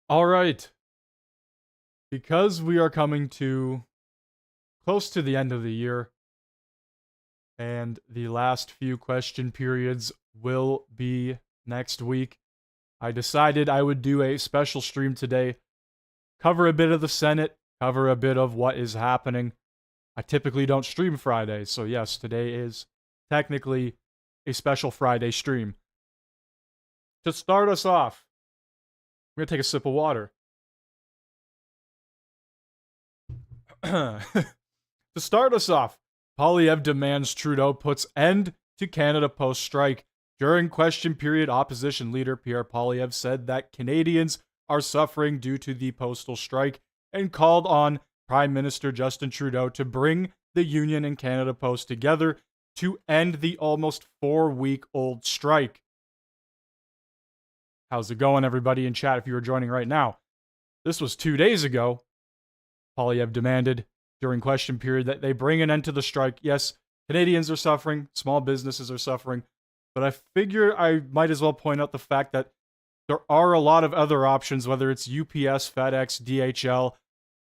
All right. Because we are coming to close to the end of the year and the last few question periods will be next week, I decided I would do a special stream today, cover a bit of the Senate, cover a bit of what is happening. I typically don't stream Fridays, so yes, today is technically a special Friday stream. To start us off, I'm going to take a sip of water. To start us off, Poilievre demands Trudeau puts end to Canada Post strike. During question period, opposition leader Pierre Poilievre said that Canadians are suffering due to the postal strike and called on Prime Minister Justin Trudeau to bring the union and Canada Post together to end the almost 4-week-old strike. How's it going, everybody in chat, if you are joining right now? This was 2 days ago. Poilievre demanded during question period that they bring an end to the strike. Yes, Canadians are suffering, small businesses are suffering, but I figure I might as well point out the fact that there are a lot of other options, whether it's UPS, FedEx, DHL.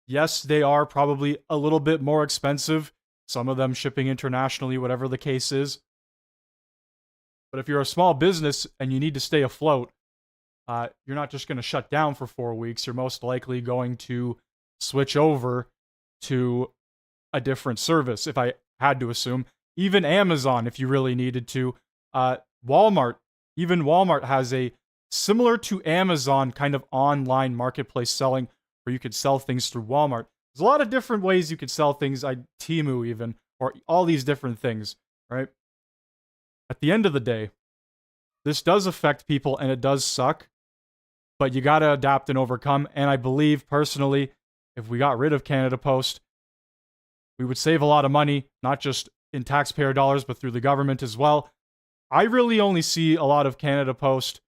Yes, they are probably a little bit more expensive, some of them shipping internationally, whatever the case is. But if you're a small business and you need to stay afloat, you're not just going to shut down for 4 weeks. You're most likely going to switch over to a different service, if I had to assume. Even Amazon, if you really needed to. Walmart, even Walmart has a similar to Amazon kind of online marketplace selling where you could sell things through Walmart. There's a lot of different ways you could sell things, Temu even, or all these different things, right? At the end of the day, this does affect people and it does suck, but you gotta adapt and overcome. And I believe personally, if we got rid of Canada Post, we would save a lot of money, not just in taxpayer dollars, but through the government as well. I really only see a lot of Canada Post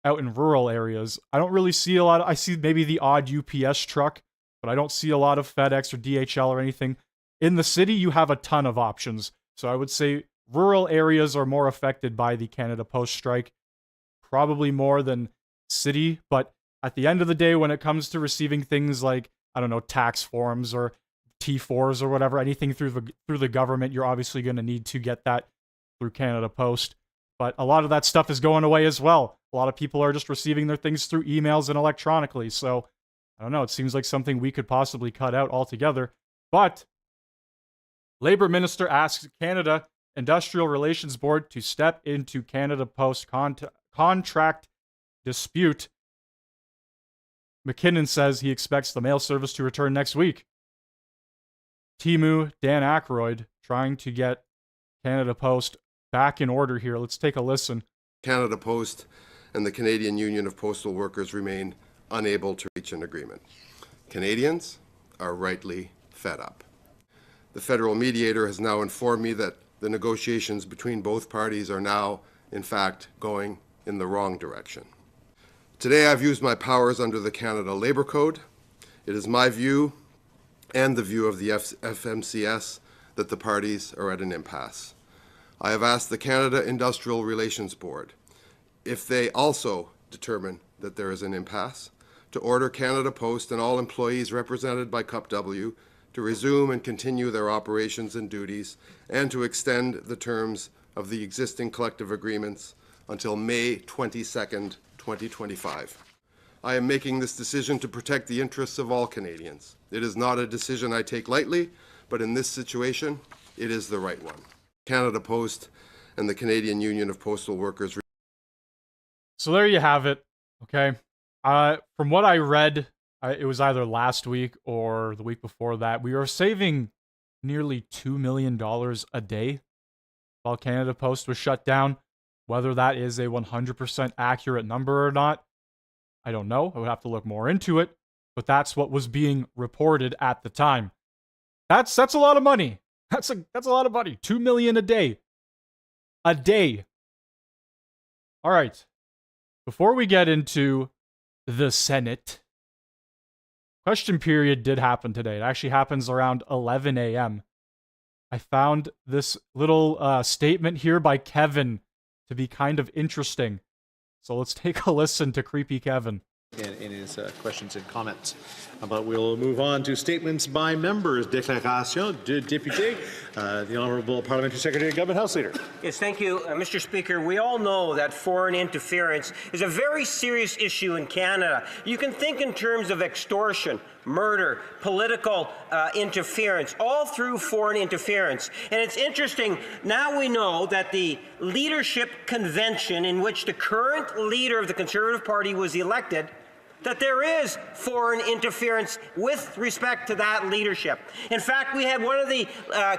out in rural areas. I don't really see a lot I see maybe the odd UPS truck, but I don't see a lot of FedEx or DHL or anything. In the city, you have a ton of options. So I would say rural areas are more affected by the Canada Post strike, probably more than city. But at the end of the day, when it comes to receiving things like, I don't know, tax forms or T4s or whatever, anything through the government, you're obviously going to need to get that through Canada Post. But a lot of that stuff is going away as well. A lot of people are just receiving their things through emails and electronically. So, I don't know, it seems like something we could possibly cut out altogether. But Labour Minister asks Canada Industrial Relations Board to step into Canada Post contract dispute. McKinnon says he expects the mail service to return next week. Temu, Dan Aykroyd, trying to get Canada Post back in order here. Let's take a listen. Canada Post and the Canadian Union of Postal Workers remain unable to reach an agreement. Canadians are rightly fed up. The federal mediator has now informed me that the negotiations between both parties are now, in fact, going in the wrong direction. Today I've used my powers under the Canada Labour Code. It is my view and the view of the FMCS that the parties are at an impasse. I have asked the Canada Industrial Relations Board, if they also determine that there is an impasse, to order Canada Post and all employees represented by CUPW to resume and continue their operations and duties and to extend the terms of the existing collective agreements until May 22nd, 2025. I am making this decision to protect the interests of all Canadians. It is not a decision I take lightly, but in this situation, it is the right one. Canada Post and the Canadian Union of Postal Workers. So there you have it. Okay. From what I read, it was either last week or the week before that, we are saving nearly $2 million a day while Canada Post was shut down. Whether that is a 100% accurate number or not, I don't know. I would have to look more into it, but that's what was being reported at the time. That's a lot of money. That's a lot of money. $2 million a day. A day. All right. Before we get into the Senate, question period did happen today. It actually happens around 11 a.m. I found this little statement here by Kevin to be kind of interesting. So let's take a listen to Creepy Kevin. in his questions and comments. But we'll move on to statements by members. Déclaration de député. The Honourable Parliamentary Secretary and Government House Leader. Yes, thank you, Mr. Speaker. We all know that foreign interference is a very serious issue in Canada. You can think in terms of extortion, murder, political interference, all through foreign interference. And it's interesting, now we know that the leadership convention in which the current leader of the Conservative Party was elected, that there is foreign interference with respect to that leadership. In fact, we had one of the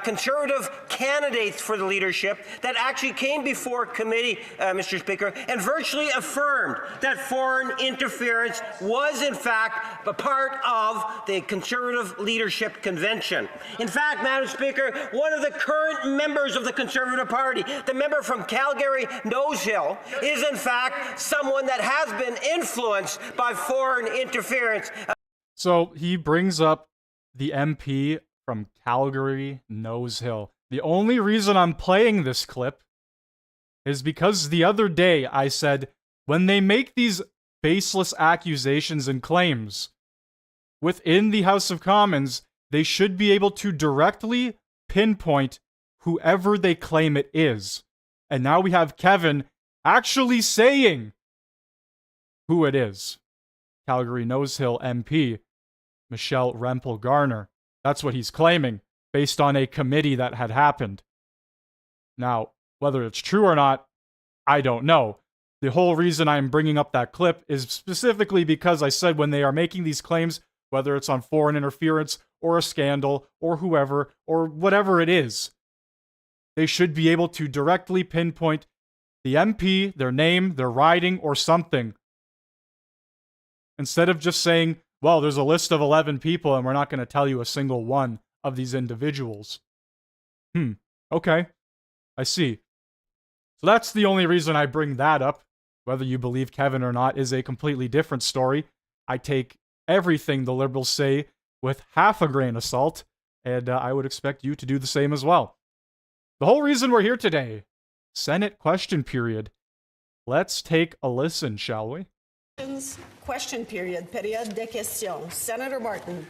Conservative candidates for the leadership that actually came before committee, Mr. Speaker, and virtually affirmed that foreign interference was, in fact, a part of the Conservative leadership convention. In fact, Madam Speaker, one of the current members of the Conservative Party, the member from Calgary Nose Hill, is, in fact, someone that has been influenced by foreign interference. So he brings up the MP from Calgary Nose Hill. The only reason I'm playing this clip is because the other day I said, when they make these baseless accusations and claims within the House of Commons, they should be able to directly pinpoint whoever they claim it is. And now we have Kevin actually saying who it is. Calgary Nose Hill MP, Michelle Rempel-Garner. That's what he's claiming, based on a committee that had happened. Now, whether it's true or not, I don't know. The whole reason I'm bringing up that clip is specifically because I said when they are making these claims, whether it's on foreign interference or a scandal or whoever or whatever it is, they should be able to directly pinpoint the MP, their name, their riding, or something. Instead of just saying, well, there's a list of 11 people and we're not going to tell you a single one of these individuals. Okay. I see. So that's the only reason I bring that up. Whether you believe Kevin or not is a completely different story. I take everything the Liberals say with half a grain of salt, and I would expect you to do the same as well. The whole reason we're here today, Senate question period. Let's take a listen, shall we? Question period, période de questions. Senator Martin.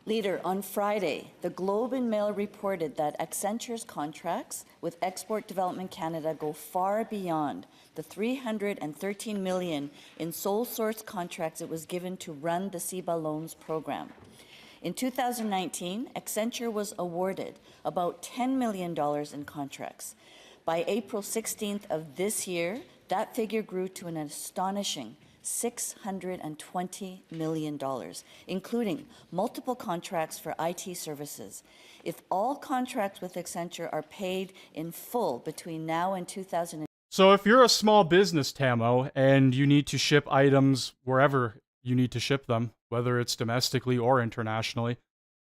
Leader, on Friday, the Globe and Mail reported that Accenture's contracts with Export Development Canada go far beyond the $313 million in sole source contracts it was given to run the CEBA loans program. In 2019, Accenture was awarded about $10 million in contracts. By April 16th of this year, that figure grew to an astonishing $620 million, including multiple contracts for IT services. If all contracts with Accenture are paid in full between now and 2000. So if you're a small business, Tamo, and you need to ship items wherever you need to ship them, whether it's domestically or internationally,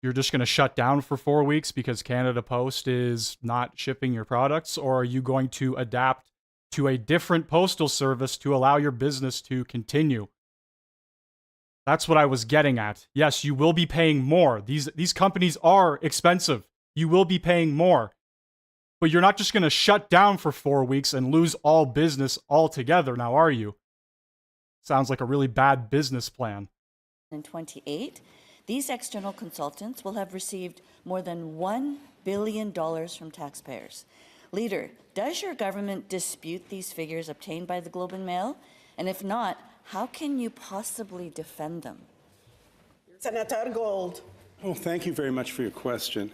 you're just going to shut down for 4 weeks because Canada Post is not shipping your products, or are you going to adapt to a different postal service to allow your business to continue? That's what I was getting at. Yes, you will be paying more. These companies are expensive. You will be paying more. But you're not just going to shut down for 4 weeks and lose all business altogether, now are you? Sounds like a really bad business plan. In 28, these external consultants will have received more than $1 billion from taxpayers. Leader, does your government dispute these figures obtained by the Globe and Mail? And if not, how can you possibly defend them? Senator Gold. Well, thank you very much for your question.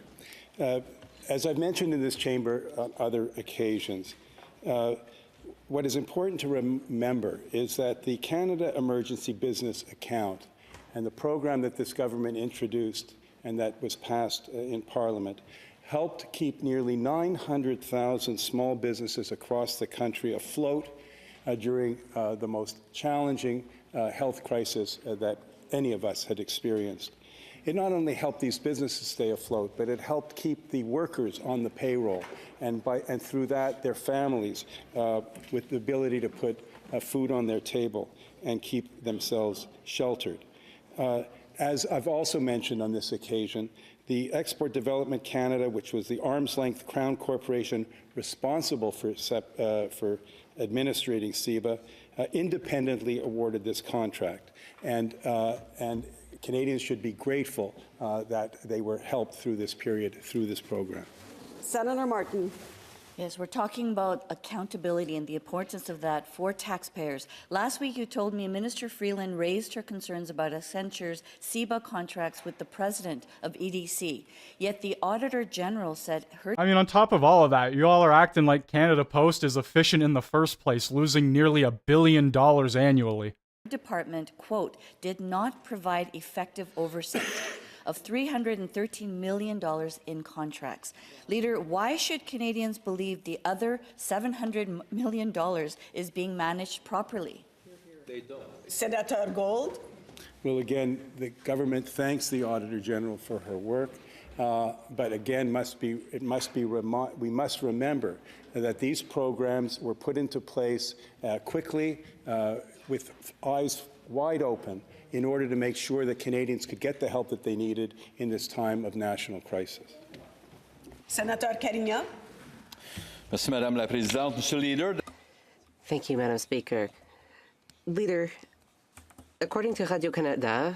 As I've mentioned in this chamber on other occasions, what is important to remember is that the Canada Emergency Business Account and the program that this government introduced and that was passed in Parliament helped keep nearly 900,000 small businesses across the country afloat during the most challenging health crisis that any of us had experienced. It not only helped these businesses stay afloat, but it helped keep the workers on the payroll, and through that, their families with the ability to put food on their table and keep themselves sheltered. As I've also mentioned on this occasion, the Export Development Canada, which was the arm's-length Crown Corporation responsible for administrating CEBA, independently awarded this contract. And Canadians should be grateful that they were helped through this period, through this program. Senator Martin. Yes, we're talking about accountability and the importance of that for taxpayers. Last week, you told me Minister Freeland raised her concerns about Accenture's CEBA contracts with the president of EDC. Yet the Auditor General said her... I mean, on top of all of that, you all are acting like Canada Post is efficient in the first place, losing nearly $1 billion annually. Department, quote, did not provide effective oversight of $313 million in contracts. Leader, why should Canadians believe the other $700 million is being managed properly? They don't. Senator Gold. Well, again, the government thanks the Auditor General for her work, but again, we must remember that these programs were put into place quickly with eyes wide open in order to make sure that Canadians could get the help that they needed in this time of national crisis. Senator Carignan. Merci, Madame la Présidente. Monsieur le Leader. Thank you, Madam Speaker. Leader, according to Radio-Canada,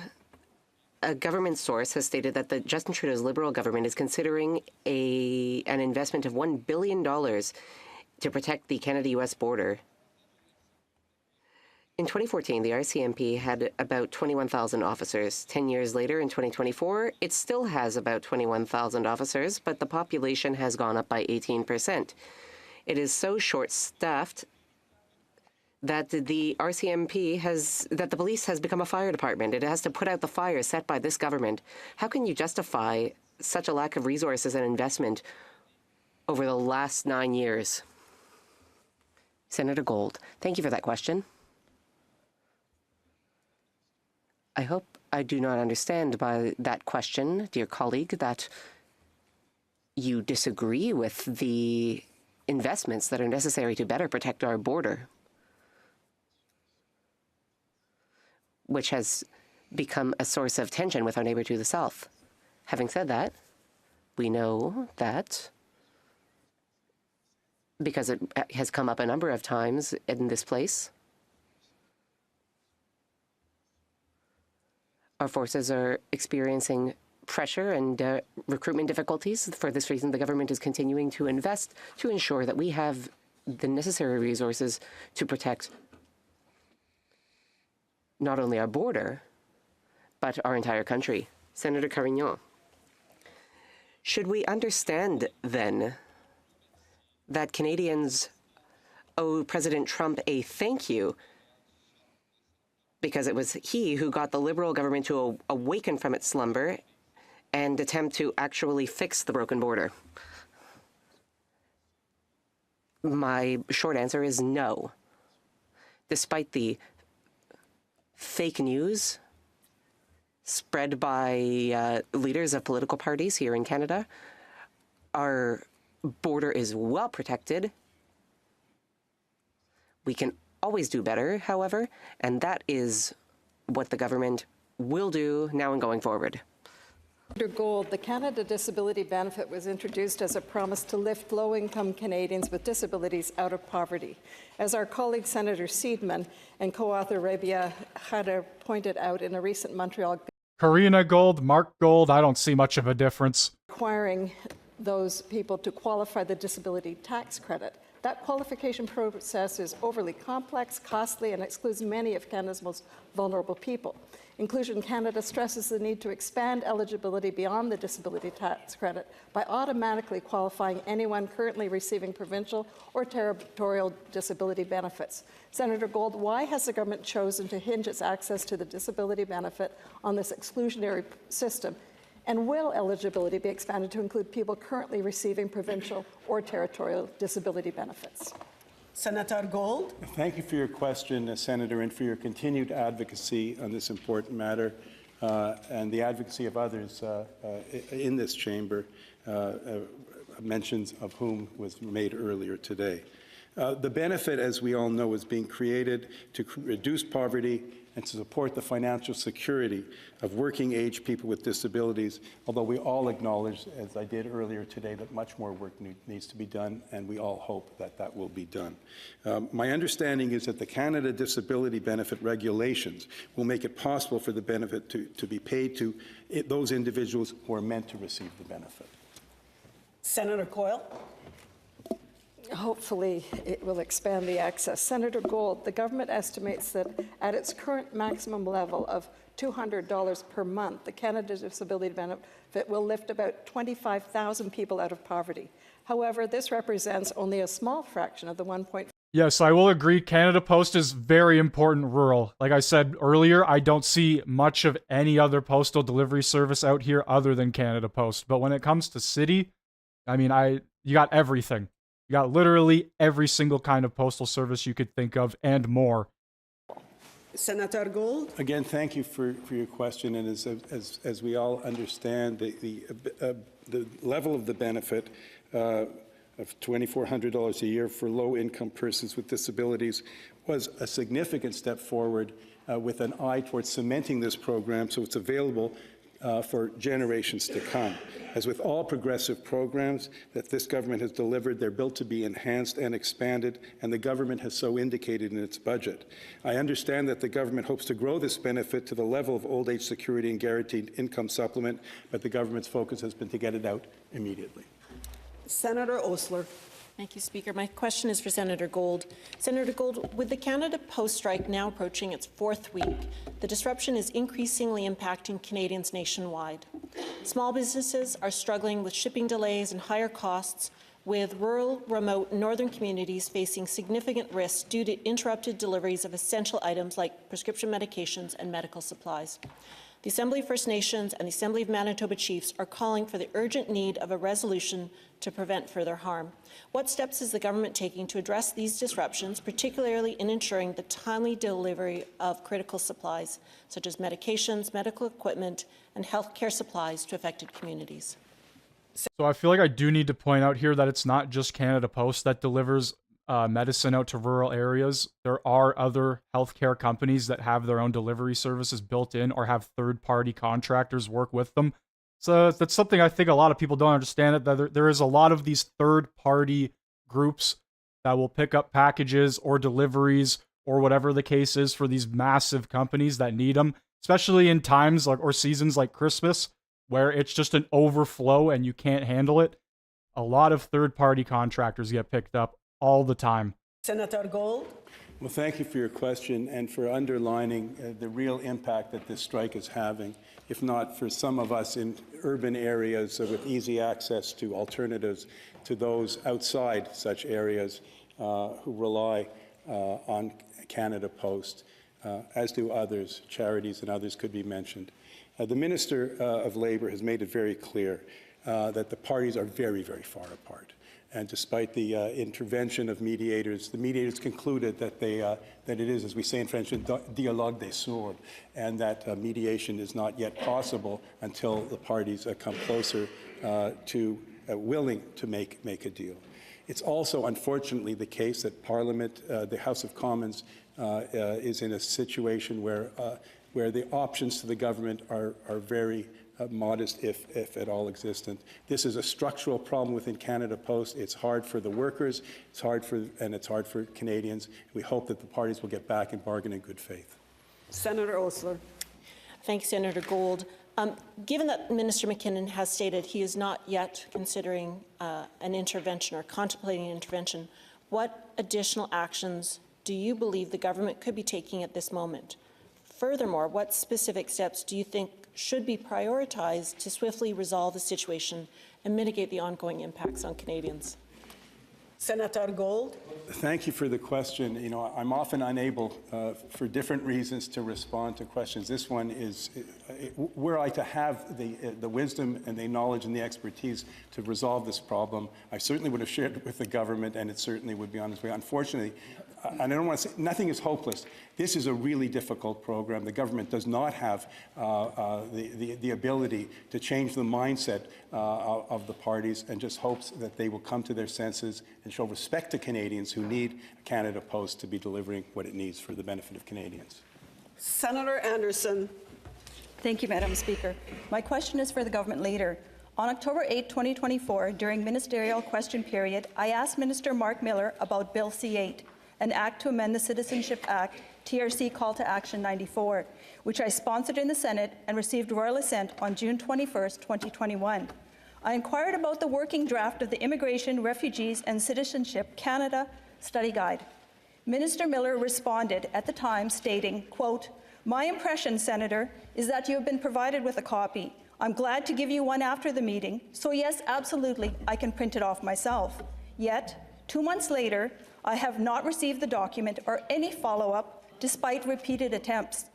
a government source has stated that the Justin Trudeau's Liberal government is considering an investment of $1 billion to protect the Canada-U.S. border. In 2014, the RCMP had about 21,000 officers. 10 years later, in 2024, it still has about 21,000 officers, but the population has gone up by 18%. It is so short-staffed that the that the police has become a fire department. It has to put out the fires set by this government. How can you justify such a lack of resources and investment over the last 9 years? Senator Gold, thank you for that question. I hope I do not understand by that question, dear colleague, that you disagree with the investments that are necessary to better protect our border, which has become a source of tension with our neighbor to the south. Having said that, we know that because it has come up a number of times in this place, our forces are experiencing pressure and recruitment difficulties. For this reason, the government is continuing to invest to ensure that we have the necessary resources to protect not only our border, but our entire country. Senator Carignan, should we understand then that Canadians owe President Trump a thank you because it was he who got the Liberal government to awaken from its slumber and attempt to actually fix the broken border? My short answer is no. Despite fake news spread by leaders of political parties here in Canada, our border is well protected. We can always do better, however, and that is what the government will do now and going forward. Under Gold, the Canada Disability Benefit was introduced as a promise to lift low-income Canadians with disabilities out of poverty. As our colleague Senator Seidman and co-author Rabia Khadr pointed out in a recent Montreal... Karina Gold, Mark Gold, I don't see much of a difference. ...requiring those people to qualify the disability tax credit. That qualification process is overly complex, costly, and excludes many of Canada's most vulnerable people. Inclusion Canada stresses the need to expand eligibility beyond the disability tax credit by automatically qualifying anyone currently receiving provincial or territorial disability benefits. Senator Gold, why has the government chosen to hinge its access to the disability benefit on this exclusionary system? And will eligibility be expanded to include people currently receiving provincial or territorial disability benefits? Senator Gold. Thank you for your question, Senator, and for your continued advocacy on this important matter and the advocacy of others in this chamber, mentions of whom was made earlier today. The benefit, as we all know, is being created to reduce poverty and to support the financial security of working-age people with disabilities, although we all acknowledge, as I did earlier today, that much more work needs to be done, and we all hope that that will be done. My understanding is that the Canada Disability Benefit regulations will make it possible for the benefit to be paid to those individuals who are meant to receive the benefit. Senator Coyle. Hopefully, it will expand the access. Senator Gold, the government estimates that at its current maximum level of $200 per month, the Canada Disability Benefit will lift about 25,000 people out of poverty. However, this represents only a small fraction of the 1.5. Yes, I will agree. Canada Post is very important rural. Like I said earlier, I don't see much of any other postal delivery service out here other than Canada Post. But when it comes to city, I mean, you got everything. You got literally every single kind of postal service you could think of and more. Senator Gold. Again, thank you for your question. And as we all understand, the level of the benefit of $2,400 a year for low-income persons with disabilities was a significant step forward with an eye towards cementing this program so it's available for generations to come. As with all progressive programs that this government has delivered, they're built to be enhanced and expanded, and the government has so indicated in its budget. I understand that the government hopes to grow this benefit to the level of old age security and guaranteed income supplement, but the government's focus has been to get it out immediately. Senator Osler. Thank you, Speaker. My question is for Senator Gold. Senator Gold, with the Canada Post strike now approaching its 4th week, the disruption is increasingly impacting Canadians nationwide. Small businesses are struggling with shipping delays and higher costs, with rural, remote, northern communities facing significant risks due to interrupted deliveries of essential items like prescription medications and medical supplies. The Assembly of First Nations and the Assembly of Manitoba Chiefs are calling for the urgent need of a resolution to prevent further harm. What steps is the government taking to address these disruptions, particularly in ensuring the timely delivery of critical supplies, such as medications, medical equipment, and healthcare supplies to affected communities? So I feel like I do need to point out here that it's not just Canada Post that delivers medicine out to rural areas. There are other healthcare companies that have their own delivery services built in or have third-party contractors work with them. So that's something I think a lot of people don't understand, that there is a lot of these third-party groups that will pick up packages or deliveries or whatever the case is for these massive companies that need them, especially in times like or seasons like Christmas, where it's just an overflow and you can't handle it. A lot of third-party contractors get picked up all the time. Senator Gold. Well, thank you for your question and for underlining the real impact that this strike is having, if not for some of us in urban areas with easy access to alternatives, to those outside such areas who rely on Canada Post, as do others, charities and others could be mentioned. The Minister of Labour has made it very clear that the parties are very, very far apart. And despite the intervention of mediators, the mediators concluded that that it is, as we say in French, un dialogue des sourds, and that mediation is not yet possible until the parties come closer to willing to make a deal. It's also, unfortunately, the case that Parliament, the House of Commons, is in a situation where the options to the government are very modest, if at all existent. This is a structural problem within Canada Post. It's hard for the workers, it's hard for Canadians. We hope that the parties will get back and bargain in good faith. Senator Osler. Thanks, Senator Gold. Given that Minister McKinnon has stated he is not yet considering an intervention or contemplating an intervention, what additional actions do you believe the government could be taking at this moment? Furthermore, what specific steps do you think should be prioritized to swiftly resolve the situation and mitigate the ongoing impacts on Canadians? Senator Gold. Thank you for the question. You know, I'm often unable, for different reasons, to respond to questions. This one is, were I to have the wisdom and the knowledge and the expertise to resolve this problem, I certainly would have shared it with the government, and it certainly would be on its way. Unfortunately, and I don't want to say, nothing is hopeless. This is a really difficult program. The government does not have the ability to change the mindset of the parties, and just hopes that they will come to their senses and show respect to Canadians who need Canada Post to be delivering what it needs for the benefit of Canadians. Senator Anderson. Thank you, Madam Speaker. My question is for the government leader. On October 8, 2024, during ministerial question period, I asked Minister Mark Miller about Bill C-8, an act to amend the Citizenship Act, TRC Call to Action 94, which I sponsored in the Senate and received royal assent on June 21, 2021. I inquired about the working draft of the Immigration, Refugees and Citizenship Canada Study Guide. Minister Miller responded at the time stating, quote, "My impression, Senator, is that you have been provided with a copy. I'm glad to give you one after the meeting, so yes, absolutely, I can print it off myself. Yet, 2 months later, I have not received the document or any follow-up despite repeated attempts.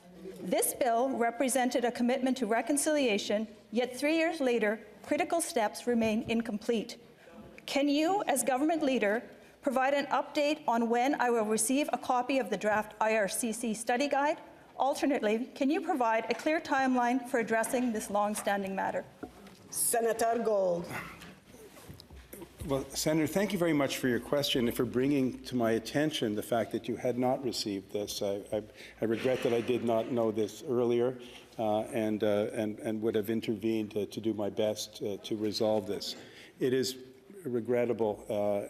This bill represented a commitment to reconciliation, yet 3 years later, critical steps remain incomplete. Can you, as government leader, provide an update on when I will receive a copy of the draft IRCC study guide? Alternately, can you provide a clear timeline for addressing this long-standing matter?" Senator Gold. Well, Senator, thank you very much for your question and for bringing to my attention the fact that you had not received this. I regret that I did not know this earlier and would have intervened to do my best to resolve this. It is regrettable,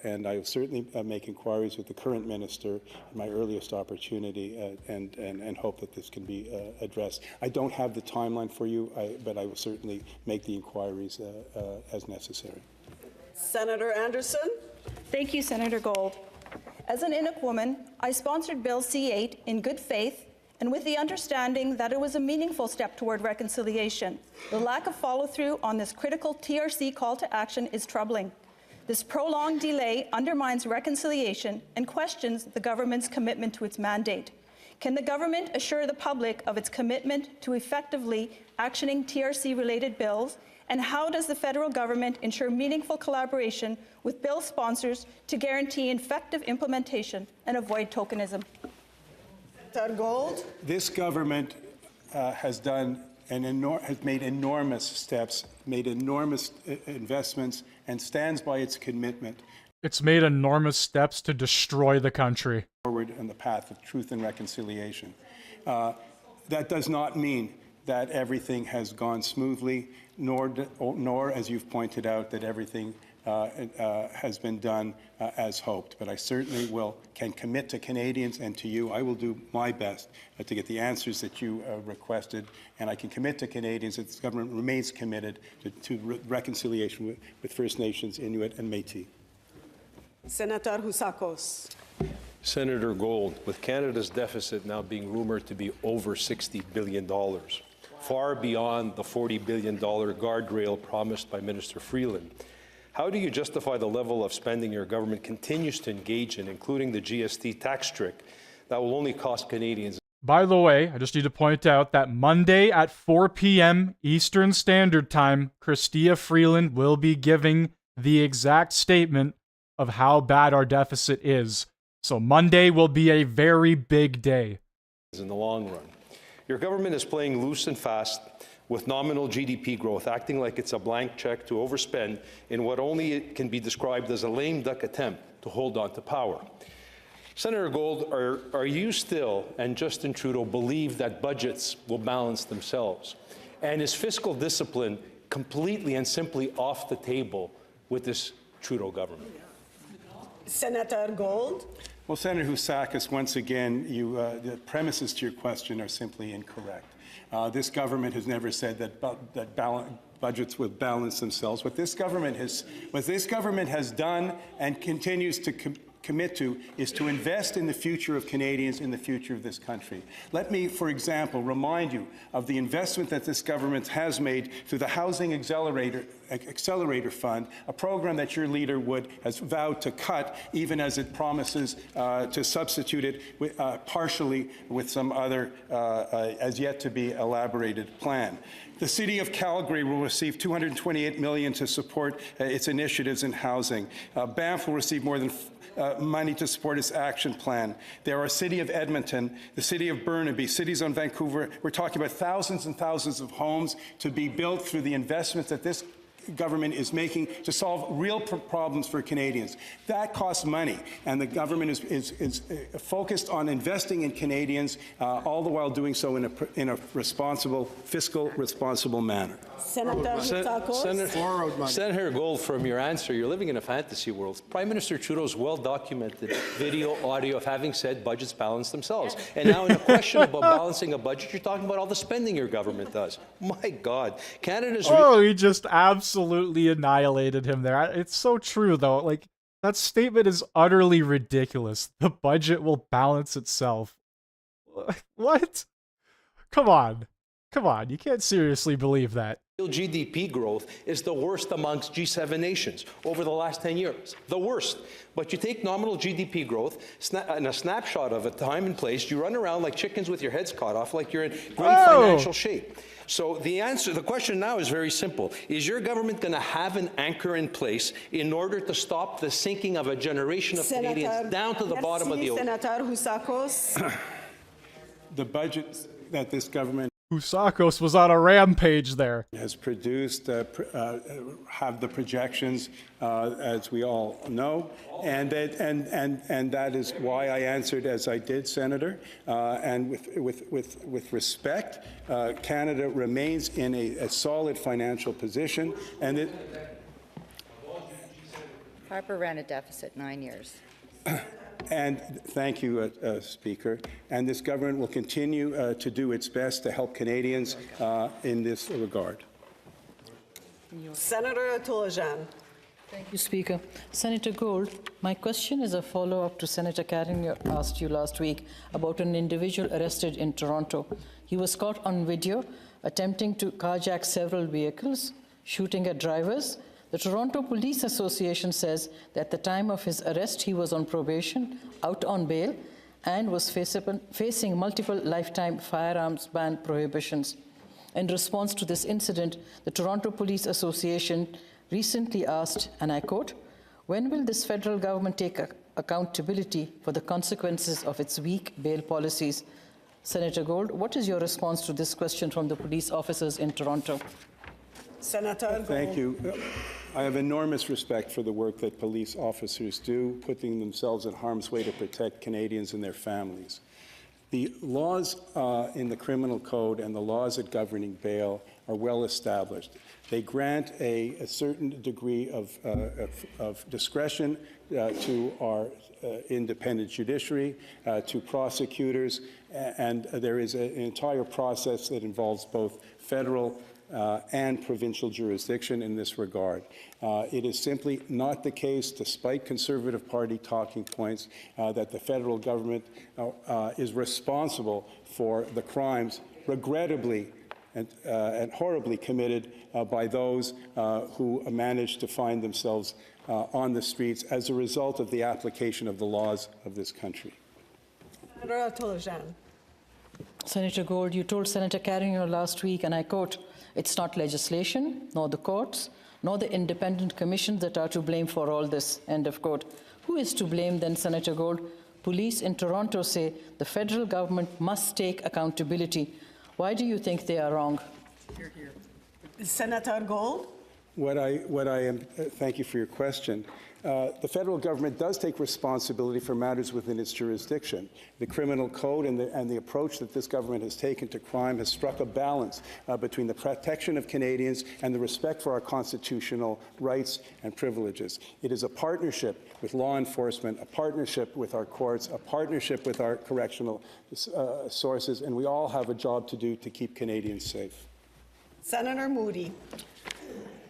and I will certainly make inquiries with the current minister in my earliest opportunity and hope that this can be addressed. I don't have the timeline for you, but I will certainly make the inquiries as necessary. Senator Anderson. Thank you, Senator Gold. As an Inuk woman, I sponsored Bill C-8 in good faith and with the understanding that it was a meaningful step toward reconciliation. The lack of follow-through on this critical TRC call to action is troubling. This prolonged delay undermines reconciliation and questions the government's commitment to its mandate. Can the government assure the public of its commitment to effectively actioning TRC-related bills? And how does the federal government ensure meaningful collaboration with bill sponsors to guarantee effective implementation and avoid tokenism? Senator Gold. This government has made enormous steps, made enormous investments, and stands by its commitment. It's made enormous steps to destroy the country. Forward on the path of truth and reconciliation. That does not mean that everything has gone smoothly, nor, as you've pointed out, that everything has been done as hoped. But I certainly can commit to Canadians and to you. I will do my best to get the answers that you requested, and I can commit to Canadians that this government remains committed to reconciliation with First Nations, Inuit, and Métis. Senator Husakos. Senator Gold, with Canada's deficit now being rumored to be over $60 billion, far beyond the $40 billion guardrail promised by Minister Freeland, how do you justify the level of spending your government continues to engage in, including the GST tax trick that will only cost Canadians? By the way, I just need to point out that Monday at 4 p.m. Eastern Standard Time, Chrystia Freeland will be giving the exact statement of how bad our deficit is. So Monday will be a very big day. In the long run, your government is playing loose and fast with nominal GDP growth, acting like it's a blank check to overspend in what only can be described as a lame duck attempt to hold on to power. Senator Gold, are you still, and Justin Trudeau, believe that budgets will balance themselves? And is fiscal discipline completely and simply off the table with this Trudeau government? Senator Gold. Well, Senator Husakis, once again, the premises to your question are simply incorrect. This government has never said that budgets will balance themselves. What this government has done and continues to commit to is to invest in the future of Canadians, in the future of this country. Let me, for example, remind you of the investment that this government has made through the Housing Accelerator Fund, a program that your leader has vowed to cut, even as it promises to substitute it partially with some other as yet to be elaborated plan. The City of Calgary will receive $228 million to support its initiatives in housing. Banff will receive more than money to support its action plan. There are City of Edmonton, the City of Burnaby, cities on Vancouver. We're talking about thousands and thousands of homes to be built through the investments that this government is making to solve real problems for Canadians. That costs money, and the government is focused on investing in Canadians, all the while doing so in a responsible, fiscal responsible manner. Senator Gold, from your answer, you're living in a fantasy world. Prime Minister Trudeau's well-documented video, audio of having said budgets balance themselves. And now in a question about balancing a budget, you're talking about all the spending your government does. My God. Canada's... Oh, he just absolutely annihilated him there. It's so true, though. Like, that statement is utterly ridiculous. The budget will balance itself. What? Come on. Come on. You can't seriously believe that. GDP growth is the worst amongst G7 nations over the last 10 years. The worst. But you take nominal GDP growth and a snapshot of a time and place, you run around like chickens with your heads cut off like you're in great financial shape. So the question now is very simple. Is your government going to have an anchor in place in order to stop the sinking of a generation of Canadians down to the bottom of the ocean? Senator Husakos. The budget that this government Husakos was on a rampage there. Has produced, have the projections, as we all know, and that is why I answered as I did, Senator. And with respect, Canada remains in a solid financial position, and it. Harper ran a deficit 9 years. And thank you, Speaker. And this government will continue to do its best to help Canadians in this regard. Senator Tolojan. Thank you, Speaker. Senator Gold, my question is a follow-up to Senator Carringer asked you last week about an individual arrested in Toronto. He was caught on video attempting to carjack several vehicles, shooting at drivers. The Toronto Police Association says that at the time of his arrest, he was on probation, out on bail, and was facing multiple lifetime firearms ban prohibitions. In response to this incident, the Toronto Police Association recently asked, and I quote, "When will this federal government take accountability for the consequences of its weak bail policies?" Senator Gold, what is your response to this question from the police officers in Toronto? Senator Gold. Thank you. I have enormous respect for the work that police officers do, putting themselves in harm's way to protect Canadians and their families. The laws in the criminal code and the laws at governing bail are well established. They grant a certain degree of discretion to our independent judiciary, to prosecutors, and there is an entire process that involves both federal and provincial jurisdiction in this regard. It is simply not the case, despite Conservative Party talking points, that the federal government is responsible for the crimes, regrettably and horribly committed by those who managed to find themselves on the streets as a result of the application of the laws of this country. Senator Tolojan. Senator Gold, you told Senator Carringer last week, and I quote, "It's not legislation, nor the courts, nor the independent commissions that are to blame for all this," end of quote. Who is to blame then, Senator Gold? Police in Toronto say the federal government must take accountability. Why do you think they are wrong? Hear, hear. Senator Gold. Thank you for your question. The federal government does take responsibility for matters within its jurisdiction. The criminal code and the approach that this government has taken to crime has struck a balance between the protection of Canadians and the respect for our constitutional rights and privileges. It is a partnership with law enforcement, a partnership with our courts, a partnership with our correctional sources, and we all have a job to do to keep Canadians safe. Senator Moody.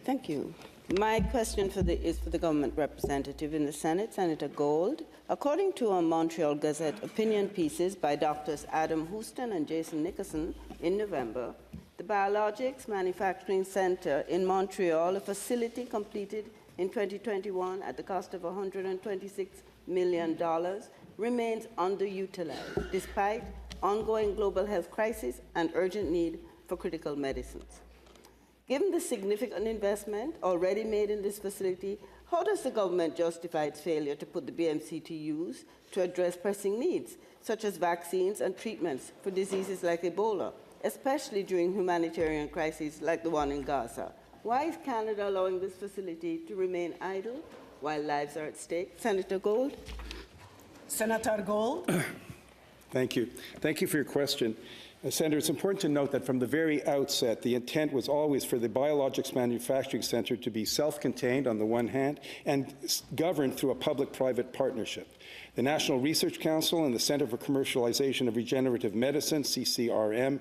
Thank you. My question is for the government representative in the Senate, Senator Gold. According to a Montreal Gazette opinion pieces by Drs. Adam Houston and Jason Nickerson in November, the Biologics Manufacturing Centre in Montreal, a facility completed in 2021 at the cost of $126 million, remains underutilized despite ongoing global health crisis and urgent need for critical medicines. Given the significant investment already made in this facility, how does the government justify its failure to put the BMC to use to address pressing needs, such as vaccines and treatments for diseases like Ebola, especially during humanitarian crises like the one in Gaza? Why is Canada allowing this facility to remain idle while lives are at stake? Senator Gold. Senator Gold. Thank you. Thank you for your question. Senator, it's important to note that from the very outset, the intent was always for the Biologics Manufacturing Centre to be self-contained on the one hand and governed through a public-private partnership. The National Research Council and the Centre for Commercialization of Regenerative Medicine, CCRM,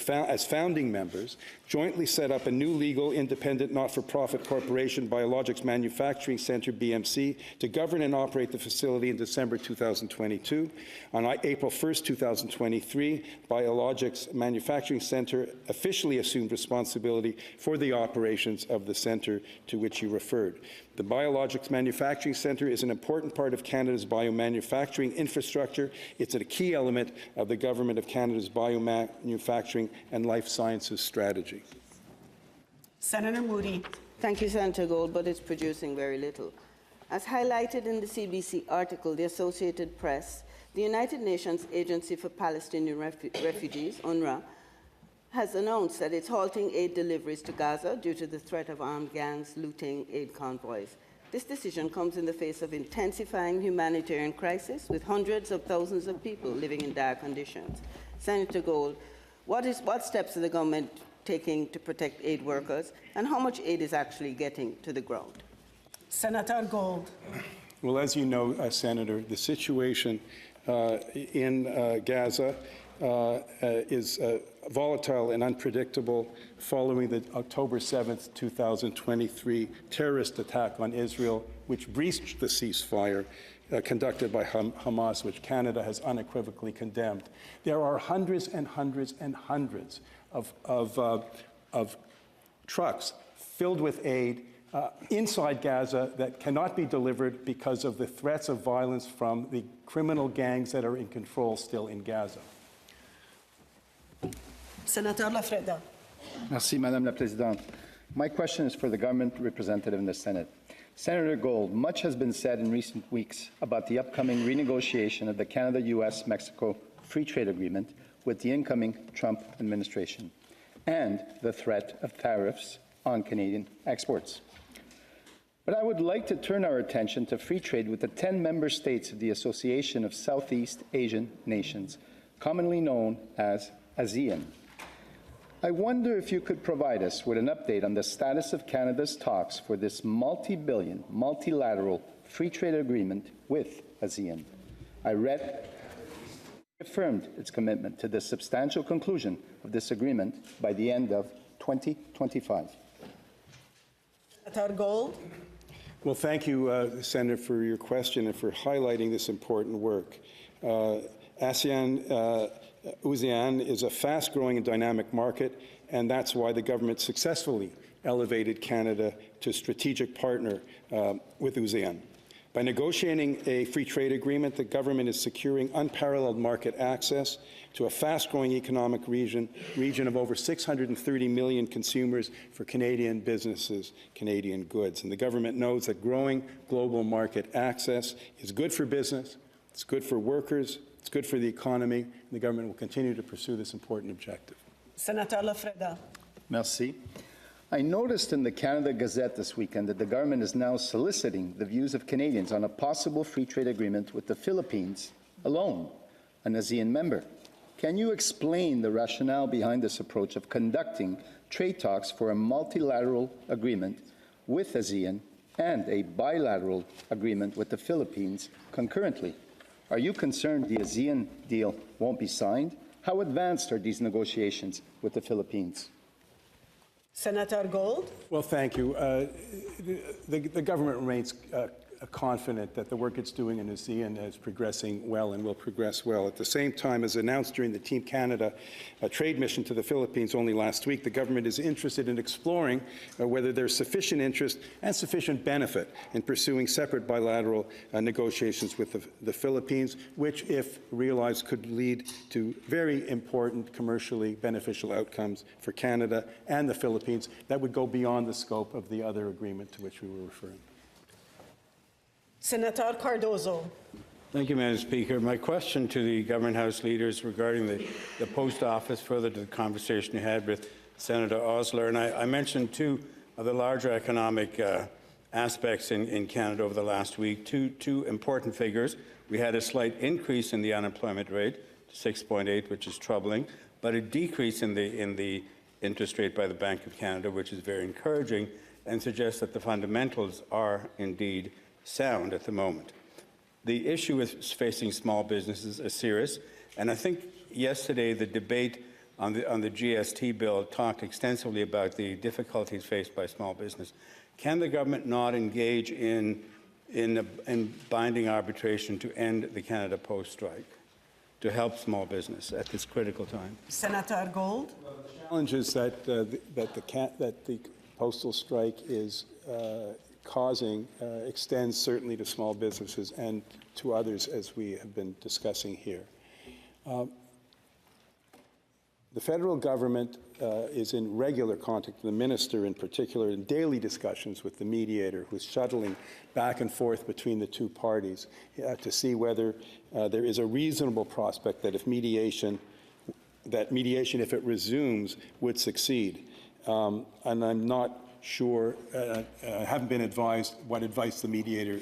as founding members, jointly set up a new legal, independent, not-for-profit corporation, Biologics Manufacturing Centre, BMC, to govern and operate the facility in December 2022. On April 1st, 2023, Biologics Manufacturing Centre officially assumed responsibility for the operations of the centre to which you referred. The Biologics Manufacturing Centre is an important part of Canada's biomanufacturing infrastructure. It's a key element of the Government of Canada's biomanufacturing and life sciences strategy. Senator Moody. Thank you, Senator Gold, but it's producing very little. As highlighted in the CBC article, The Associated Press, the United Nations Agency for Palestinian Refugees, UNRWA, has announced that it's halting aid deliveries to Gaza due to the threat of armed gangs looting aid convoys. This decision comes in the face of intensifying humanitarian crisis with hundreds of thousands of people living in dire conditions. Senator Gold, what steps is the government taking to protect aid workers, and how much aid is actually getting to the ground? Senator Gold. Well, as you know, Senator, the situation in Gaza is volatile and unpredictable following the October 7th, 2023 terrorist attack on Israel, which breached the ceasefire conducted by Hamas, which Canada has unequivocally condemned. There are hundreds and hundreds and hundreds of trucks filled with aid inside Gaza that cannot be delivered because of the threats of violence from the criminal gangs that are in control still in Gaza. Senator Lafreda. Merci, Madame la Présidente. My question is for the government representative in the Senate. Senator Gold, much has been said in recent weeks about the upcoming renegotiation of the Canada-US-Mexico Free Trade Agreement with the incoming Trump administration and the threat of tariffs on Canadian exports. But I would like to turn our attention to free trade with the 10 member states of the Association of Southeast Asian Nations, commonly known as ASEAN. I wonder if you could provide us with an update on the status of Canada's talks for this multi-billion, multilateral free trade agreement with ASEAN. I read affirmed its commitment to the substantial conclusion of this agreement by the end of 2025. Senator Gold. Well, thank you, Senator, for your question and for highlighting this important work. ASEAN is a fast-growing and dynamic market, and that's why the government successfully elevated Canada to strategic partner with ASEAN. By negotiating a free trade agreement, the government is securing unparalleled market access to a fast-growing economic region of over 630 million consumers for Canadian businesses, Canadian goods. And the government knows that growing global market access is good for business, it's good for workers, it's good for the economy, and the government will continue to pursue this important objective. Senator Lafreda. Merci. I noticed in the Canada Gazette this weekend that the government is now soliciting the views of Canadians on a possible free trade agreement with the Philippines alone, an ASEAN member. Can you explain the rationale behind this approach of conducting trade talks for a multilateral agreement with ASEAN and a bilateral agreement with the Philippines concurrently? Are you concerned the ASEAN deal won't be signed? How advanced are these negotiations with the Philippines? Senator Gold. Well, thank you. The government remains confident that the work it's doing in ASEAN is progressing well and will progress well. At the same time, as announced during the Team Canada trade mission to the Philippines only last week, the government is interested in exploring whether there's sufficient interest and sufficient benefit in pursuing separate bilateral negotiations with the Philippines, which, if realized, could lead to very important commercially beneficial outcomes for Canada and the Philippines that would go beyond the scope of the other agreement to which we were referring. Senator Cardozo. Thank you, Madam Speaker. My question to the Government House leaders regarding the post office, further to the conversation you had with Senator Osler, and I mentioned too of the larger economic aspects in Canada over the last week. Two important figures. We had a slight increase in the unemployment rate to 6.8, which is troubling, but a decrease in the interest rate by the Bank of Canada, which is very encouraging and suggests that the fundamentals are indeed sound at the moment. The issue with facing small businesses is serious, and I think yesterday the debate on the GST bill talked extensively about the difficulties faced by small business. Can the government not engage in binding arbitration to end the Canada Post strike, to help small business at this critical time? Senator Gold. The challenge is that the postal strike is causing extends certainly to small businesses and to others, as we have been discussing here. The federal government is in regular contact, the minister in particular, in daily discussions with the mediator, who's shuttling back and forth between the two parties to see whether there is a reasonable prospect that mediation, if it resumes, would succeed. And I'm not sure, I haven't been advised what advice the mediator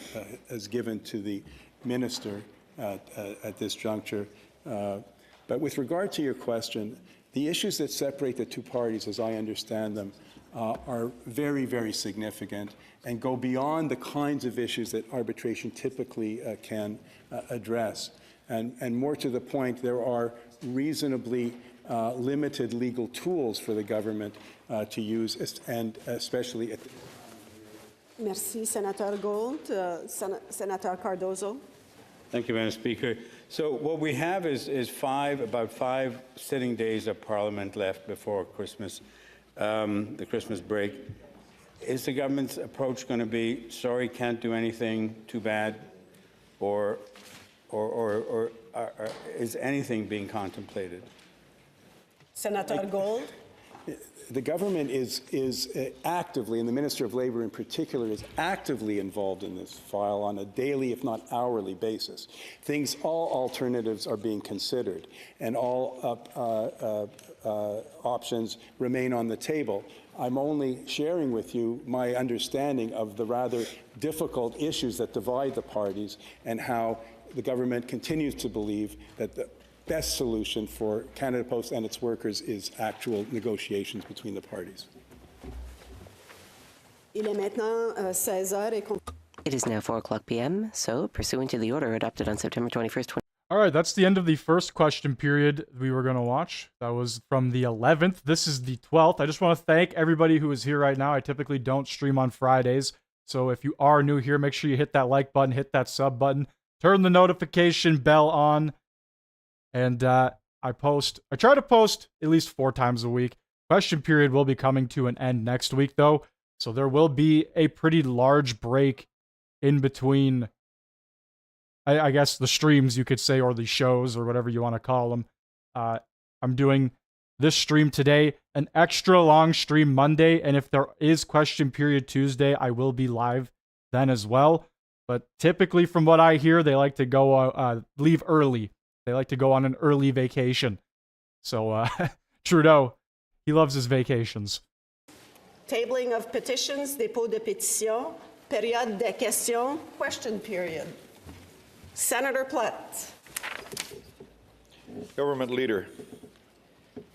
has given to the minister at this juncture. But with regard to your question, the issues that separate the two parties, as I understand them, are very, very significant and go beyond the kinds of issues that arbitration typically can address. And more to the point, there are reasonably limited legal tools for the government to use, and especially at the... Merci, Senator Gold. Senator Cardozo. Thank you, Madam Speaker. So what we have is about five sitting days of Parliament left before Christmas, the Christmas break. Is the government's approach going to be, sorry, can't do anything, too bad, or is anything being contemplated? Senator Gold. The government is actively, and the Minister of Labour in particular, is actively involved in this file on a daily, if not hourly basis. All alternatives are being considered, and all options remain on the table. I'm only sharing with you my understanding of the rather difficult issues that divide the parties and how the government continues to believe that the best solution for Canada Post and its workers is actual negotiations between the parties. It is now 4:00 p.m., so pursuant to the order adopted on September 21st, All right, that's the end of the first question period we were going to watch. That was from the 11th. This is the 12th. I just want to thank everybody who is here right now. I typically don't stream on Fridays, so if you are new here, make sure you hit that like button, hit that sub button, turn the notification bell on. And I try to post at least 4 times a week. Question period will be coming to an end next week, though. So there will be a pretty large break in between, I guess, the streams, you could say, or the shows, or whatever you want to call them. I'm doing this stream today, an extra long stream Monday. And if there is question period Tuesday, I will be live then as well. But typically, from what I hear, they like to go leave early. They like to go on an early vacation. So Trudeau, he loves his vacations. Tabling of petitions, dépôt de pétitions, période de questions, question period. Senator Platt. Government Leader,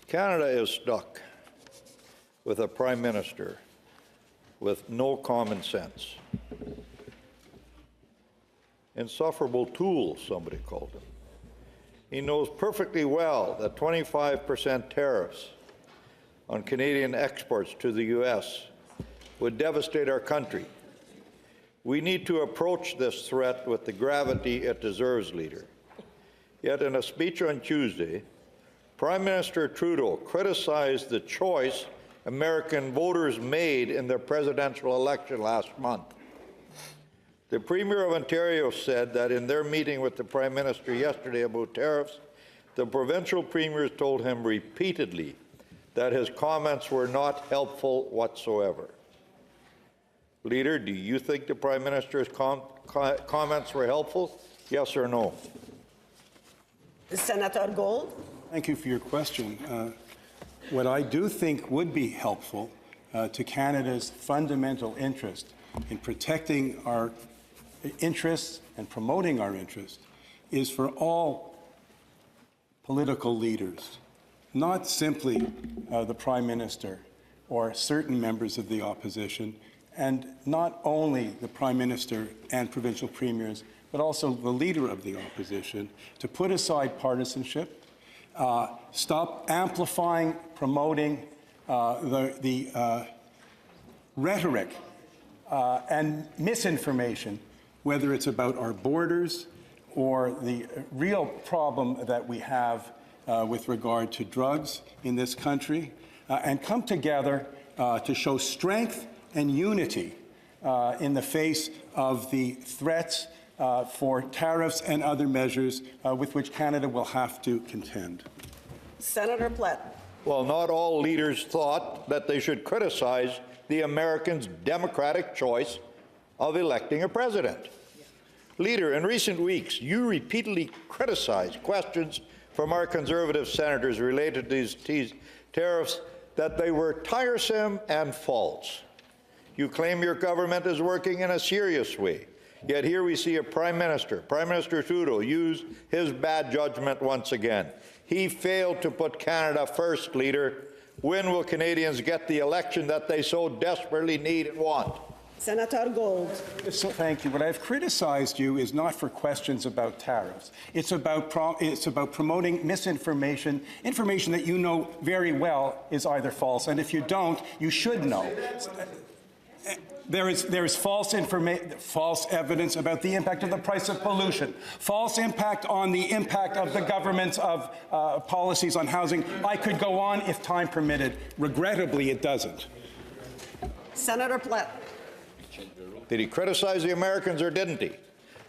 Canada is stuck with a Prime Minister with no common sense. Insufferable tools, somebody called him. He knows perfectly well that 25% tariffs on Canadian exports to the U.S. would devastate our country. We need to approach this threat with the gravity it deserves, Leader. Yet in a speech on Tuesday, Prime Minister Trudeau criticized the choice American voters made in their presidential election last month. The Premier of Ontario said that in their meeting with the Prime Minister yesterday about tariffs, the provincial premiers told him repeatedly that his comments were not helpful whatsoever. Leader, do you think the Prime Minister's comments were helpful? Yes or no? Senator Gold. Thank you for your question. What I do think would be helpful to Canada's fundamental interest in protecting our interests and promoting our interests is for all political leaders, not simply the Prime Minister or certain members of the opposition, and not only the Prime Minister and provincial premiers, but also the leader of the opposition, to put aside partisanship, stop amplifying, promoting the rhetoric and misinformation, whether it's about our borders or the real problem that we have with regard to drugs in this country, and come together to show strength and unity in the face of the threats for tariffs and other measures with which Canada will have to contend. Senator Platt. Well, not all leaders thought that they should criticize the Americans' democratic choice of electing a president. Leader, in recent weeks, you repeatedly criticized questions from our Conservative senators related to these tariffs that they were tiresome and false. You claim your government is working in a serious way. Yet here we see a Prime Minister Trudeau, use his bad judgment once again. He failed to put Canada first, Leader. When will Canadians get the election that they so desperately need and want? Senator Gold. Thank you. What I've criticized you is not for questions about tariffs. It's about promoting misinformation, information that you know very well is either false, and if you don't, you should know. There is false evidence about the impact of the price of pollution, false impact on the impact of the government's policies on housing. I could go on if time permitted. Regrettably, it doesn't. Senator Platt. Did he criticize the Americans or didn't he?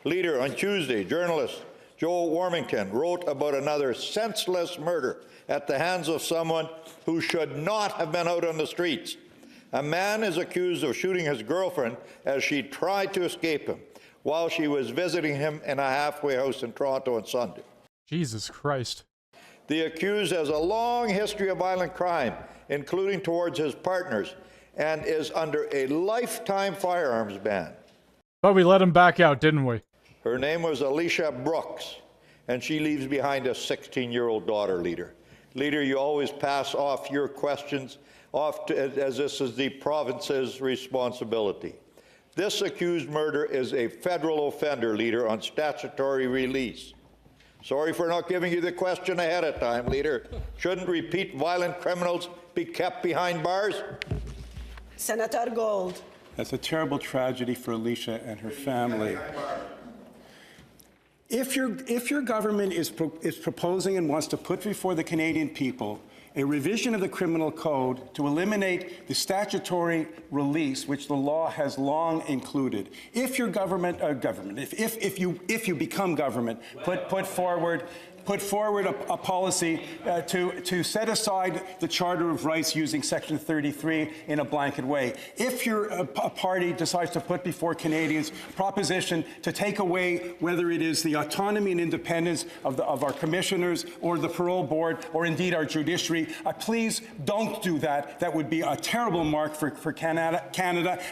Leader, on Tuesday, journalist Joe Warmington wrote about another senseless murder at the hands of someone who should not have been out on the streets. A man is accused of shooting his girlfriend as she tried to escape him while she was visiting him in a halfway house in Toronto on Sunday. Jesus Christ. The accused has a long history of violent crime, including towards his partners, and is under a lifetime firearms ban. But we let him back out, didn't we? Her name was Alicia Brooks, and she leaves behind a 16-year-old daughter, Leader. Leader, you always pass off your questions as this is the province's responsibility. This accused murder is a federal offender, Leader, on statutory release. Sorry for not giving you the question ahead of time, Leader. Shouldn't repeat violent criminals be kept behind bars? Senator Gold. That's a terrible tragedy for Alicia and her family. If your government is proposing and wants to put before the Canadian people a revision of the criminal code to eliminate the statutory release, which the law has long included, if your government, if you become government, put forward a policy to set aside the Charter of Rights using Section 33 in a blanket way. If a party decides to put before Canadians proposition to take away whether it is the autonomy and independence of our commissioners or the parole board or indeed our judiciary, please don't do that. That would be a terrible mark for Canada,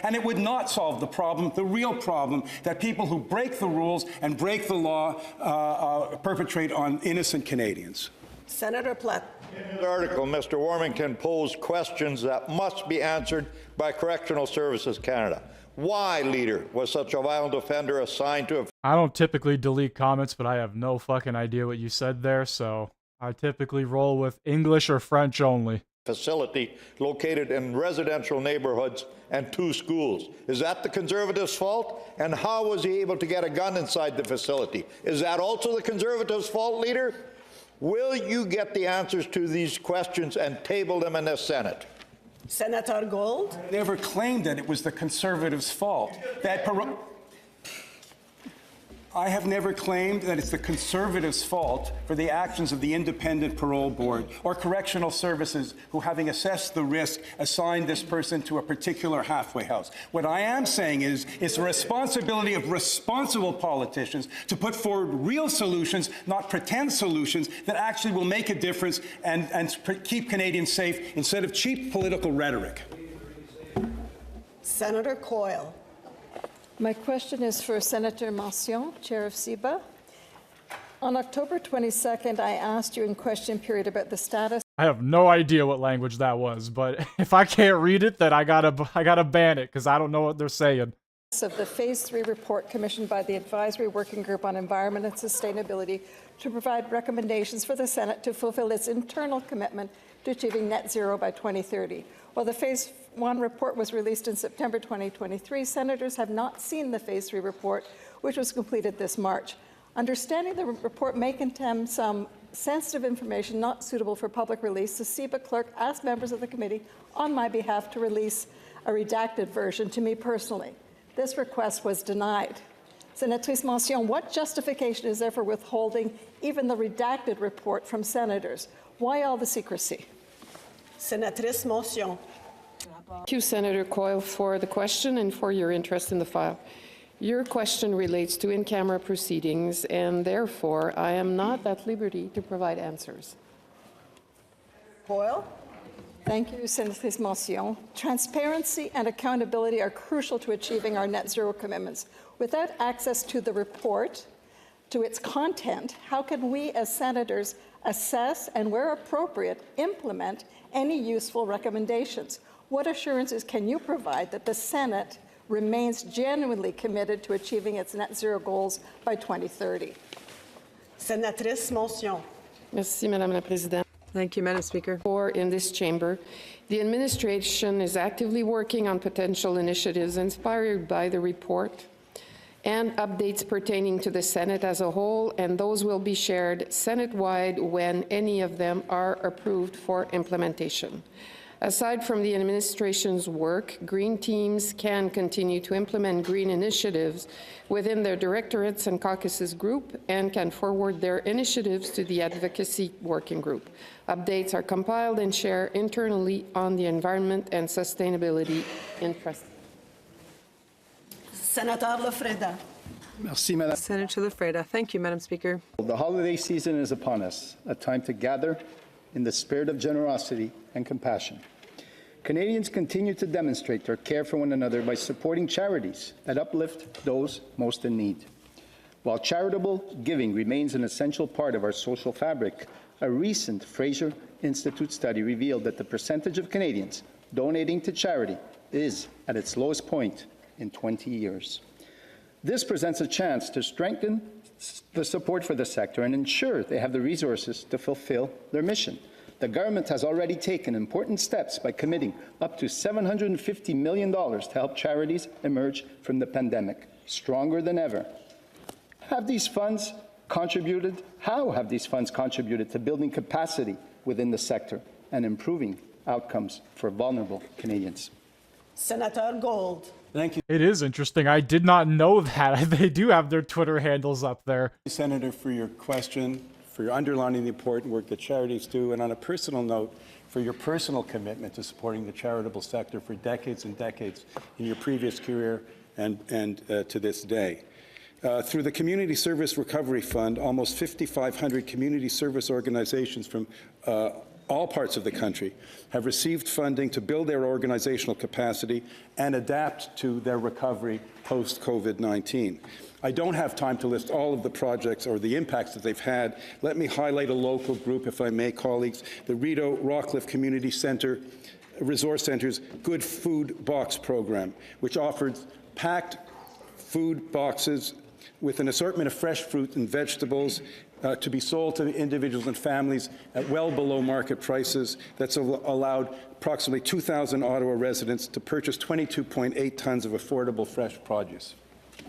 and it would not solve the problem, the real problem, that people who break the rules and break the law perpetrate on innocent Canadians. Senator Platt. In his article, Mr. Warmington posed questions that must be answered by Correctional Services Canada. Why, Leader, was such a violent offender assigned to a... I don't typically delete comments, but I have no fucking idea what you said there, so I typically roll with English or French only. Facility located in residential neighborhoods and 2 schools. Is that the Conservatives' fault? And how was he able to get a gun inside the facility? Is that also the Conservatives' fault, Leader? Will you get the answers to these questions and table them in the Senate? Senator Gold. Never claimed that it was the Conservatives' fault. I have never claimed that it's the Conservatives' fault for the actions of the Independent Parole Board or Correctional Services who, having assessed the risk, assigned this person to a particular halfway house. What I am saying is it's the responsibility of responsible politicians to put forward real solutions, not pretend solutions, that actually will make a difference and keep Canadians safe instead of cheap political rhetoric. Senator Coyle. My question is for Senator Marcion, Chair of CIBA. On October 22nd, I asked you in question period about the status I have no idea what language that was, but if I can't read it, then I gotta ban it because I don't know what they're saying. of the Phase 3 report commissioned by the Advisory Working Group on Environment and Sustainability to provide recommendations for the Senate to fulfill its internal commitment to achieving net zero by 2030. While the Phase 1 report was released in September 2023, senators have not seen the Phase 3 report, which was completed this March. Understanding the report may contain some sensitive information not suitable for public release, the CIBA clerk asked members of the committee on my behalf to release a redacted version to me personally. This request was denied. Senatrice Mention, what justification is there for withholding even the redacted report from senators? Why all the secrecy? Senatrice Mention. Thank you, Senator Coyle, for the question and for your interest in the file. Your question relates to in-camera proceedings, and therefore I am not at liberty to provide answers. Coyle. Thank you, Senatrice Mention. Transparency and accountability are crucial to achieving our net zero commitments. Without access to the report, to its content, how can we as senators assess and, where appropriate, implement any useful recommendations? What assurances can you provide that the Senate remains genuinely committed to achieving its net zero goals by 2030? Senatrice Mention. Merci, Madame la Présidente. Thank you, Madam Speaker. For in this chamber, the administration is actively working on potential initiatives inspired by the report and updates pertaining to the Senate as a whole, and those will be shared Senate-wide when any of them are approved for implementation. Aside from the administration's work, green teams can continue to implement green initiatives within their directorates and caucuses group and can forward their initiatives to the advocacy working group. Updates are compiled and shared internally on the environment and sustainability interest. Senator Lafreda. Merci, Madame. Senator Lafreda. Thank you, Madam Speaker. The holiday season is upon us, a time to gather in the spirit of generosity and compassion. Canadians continue to demonstrate their care for one another by supporting charities that uplift those most in need. While charitable giving remains an essential part of our social fabric, a recent Fraser Institute study revealed that the percentage of Canadians donating to charity is at its lowest point in 20 years. This presents a chance to strengthen the support for the sector and ensure they have the resources to fulfill their mission. The government has already taken important steps by committing up to $750 million to help charities emerge from the pandemic, stronger than ever. How have these funds contributed to building capacity within the sector and improving outcomes for vulnerable Canadians? Senator Gold. Thank you. It is interesting. I did not know that. They do have their Twitter handles up there. Senator, for your question, for your underlining the important work that charities do, and on a personal note, for your personal commitment to supporting the charitable sector for decades and decades in your previous career and to this day. Through the Community Service Recovery Fund, almost 5,500 community service organizations from all parts of the country have received funding to build their organizational capacity and adapt to their recovery post-COVID-19. I don't have time to list all of the projects or the impacts that they've had. Let me highlight a local group, if I may, colleagues. The Rideau Rockcliffe Community Center, Resource Center's Good Food Box program, which offers packed food boxes with an assortment of fresh fruit and vegetables to be sold to individuals and families at well below market prices. That's allowed approximately 2,000 Ottawa residents to purchase 22.8 tons of affordable fresh produce.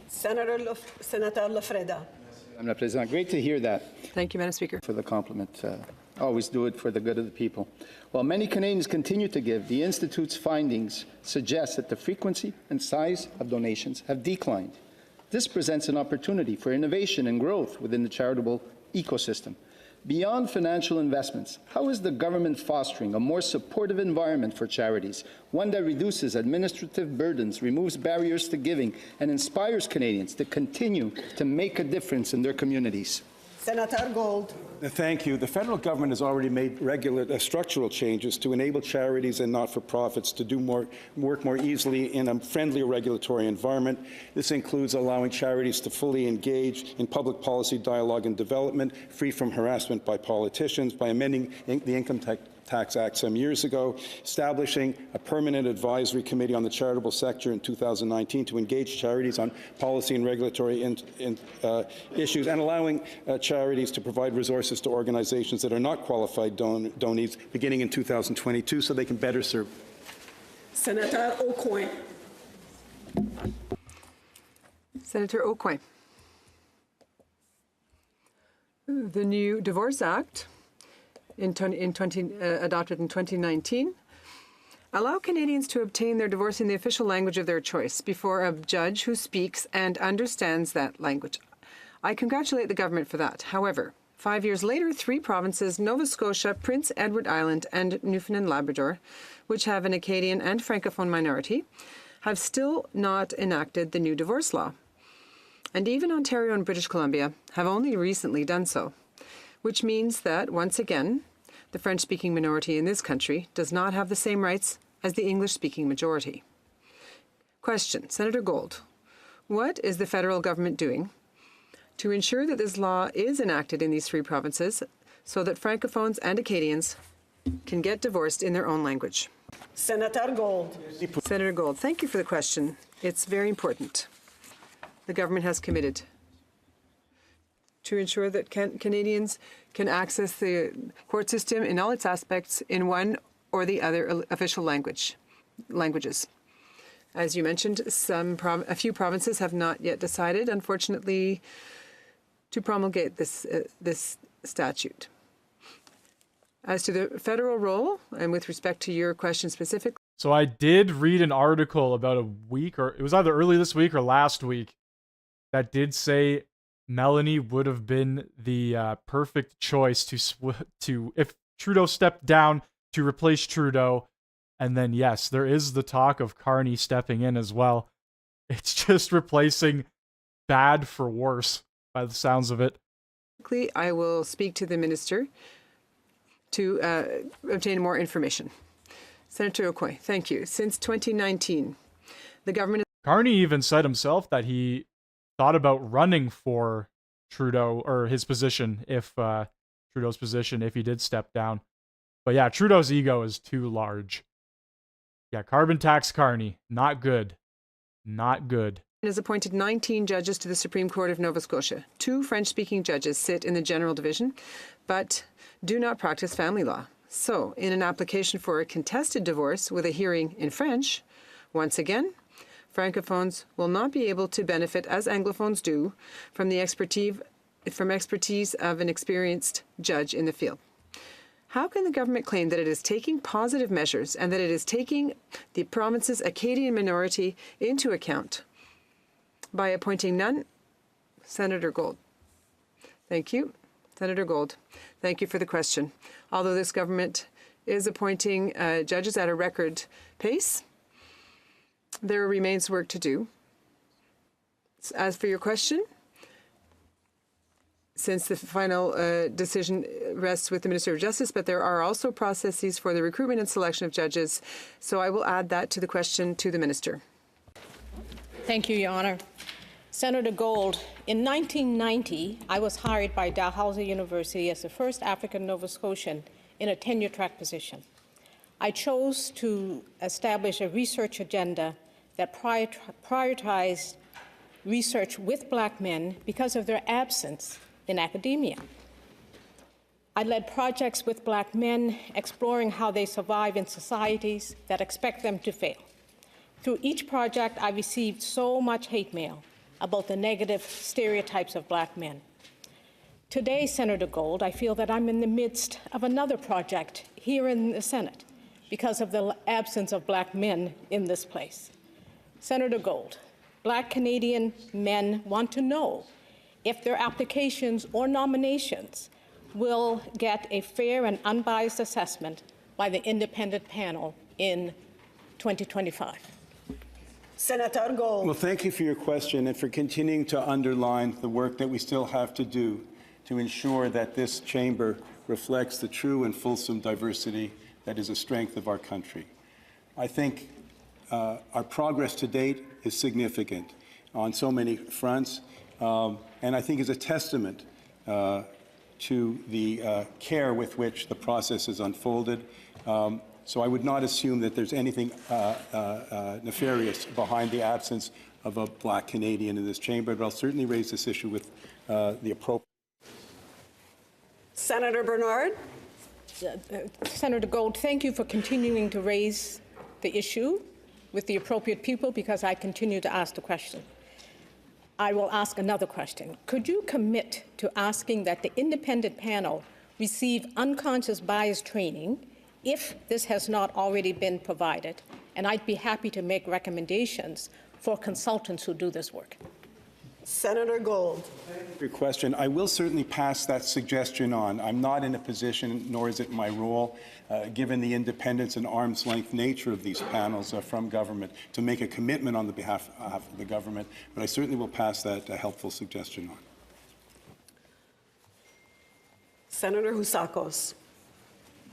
Senator Lafreda. Madame la Présidente, great to hear that. Thank you, Madam Speaker. For the compliment. Always do it for the good of the people. While many Canadians continue to give, the Institute's findings suggest that the frequency and size of donations have declined. This presents an opportunity for innovation and growth within the charitable ecosystem. Beyond financial investments, how is the government fostering a more supportive environment for charities, one that reduces administrative burdens, removes barriers to giving, and inspires Canadians to continue to make a difference in their communities? Senator Gold. Thank you. The federal government has already made regular structural changes to enable charities and not-for-profits to do work more easily in a friendlier regulatory environment. This includes allowing charities to fully engage in public policy dialogue and development, free from harassment by politicians, by amending the Income Tax Act some years ago, establishing a permanent advisory committee on the charitable sector in 2019 to engage charities on policy and regulatory issues, and allowing charities to provide resources to organizations that are not qualified donees beginning in 2022 so they can better serve. Senator Aucoin. Senator Aucoin. The new Divorce Act adopted in 2019 allow Canadians to obtain their divorce in the official language of their choice before a judge who speaks and understands that language. I congratulate the government for that. However, 5 years later, 3 provinces, Nova Scotia, Prince Edward Island, and Newfoundland and Labrador, which have an Acadian and Francophone minority, have still not enacted the new divorce law. And even Ontario and British Columbia have only recently done so, which means that, once again, the French-speaking minority in this country does not have the same rights as the English-speaking majority. Question, Senator Gold, what is the federal government doing to ensure that this law is enacted in these 3 provinces so that Francophones and Acadians can get divorced in their own language? Senator Gold. Senator Gold, thank you for the question. It's very important. The government has committed to ensure that Canadians can access the court system in all its aspects in one or the other official languages. As you mentioned, a few provinces have not yet decided, unfortunately, to promulgate this statute. As to the federal role, and with respect to your question specifically. So I did read an article about a week, or it was either early this week or last week, that did say Melanie would have been the perfect choice to if Trudeau stepped down, to replace Trudeau. And then, yes, there is the talk of Carney stepping in as well. It's just replacing bad for worse by the sounds of it. I will speak to the minister to obtain more information. Senator Aucoin, thank you. Since 2019, the government... Carney even said himself that he thought about running for Trudeau, or his position, if Trudeau's position, if he did step down. But yeah, Trudeau's ego is too large. Yeah, carbon tax Carney, not good. Not good. Has appointed 19 judges to the Supreme Court of Nova Scotia. 2 French-speaking judges sit in the General Division, but do not practice family law. So, in an application for a contested divorce with a hearing in French, once again, Francophones will not be able to benefit, as Anglophones do, from the expertise of an experienced judge in the field. How can the government claim that it is taking positive measures and that it is taking the province's Acadian minority into account by appointing none? Senator Gold. Thank you. Senator Gold, thank you for the question. Although this government is appointing judges at a record pace, there remains work to do. As for your question, since the final decision rests with the Minister of Justice, but there are also processes for the recruitment and selection of judges, so I will add that to the question to the Minister. Thank you, Your Honour. Senator Gold, in 1990, I was hired by Dalhousie University as the first African Nova Scotian in a tenure-track position. I chose to establish a research agenda that prioritized research with Black men because of their absence in academia. I led projects with Black men exploring how they survive in societies that expect them to fail. Through each project, I received so much hate mail about the negative stereotypes of Black men. Today, Senator Gold, I feel that I'm in the midst of another project here in the Senate because of the absence of Black men in this place. Senator Gold, Black Canadian men want to know if their applications or nominations will get a fair and unbiased assessment by the independent panel in 2025. Senator Gold. Well, thank you for your question and for continuing to underline the work that we still have to do to ensure that this chamber reflects the true and fulsome diversity that is a strength of our country. I think our progress to date is significant on so many fronts, and I think is a testament to the care with which the process is unfolded. So I would not assume that there's anything nefarious behind the absence of a Black Canadian in this chamber, but I'll certainly raise this issue with the appropriate. Senator Bernard. Senator Gold, thank you for continuing to raise the issue with the appropriate people, because I continue to ask the question. I will ask another question. Could you commit to asking that the independent panel receive unconscious bias training if this has not already been provided? And I'd be happy to make recommendations for consultants who do this work. Senator Gold. Your question. I will certainly pass that suggestion on. I'm not in a position, nor is it my role, given the independence and arm's length nature of these panels from government, to make a commitment on the behalf of the government, but I certainly will pass that helpful suggestion on. Senator Housakos.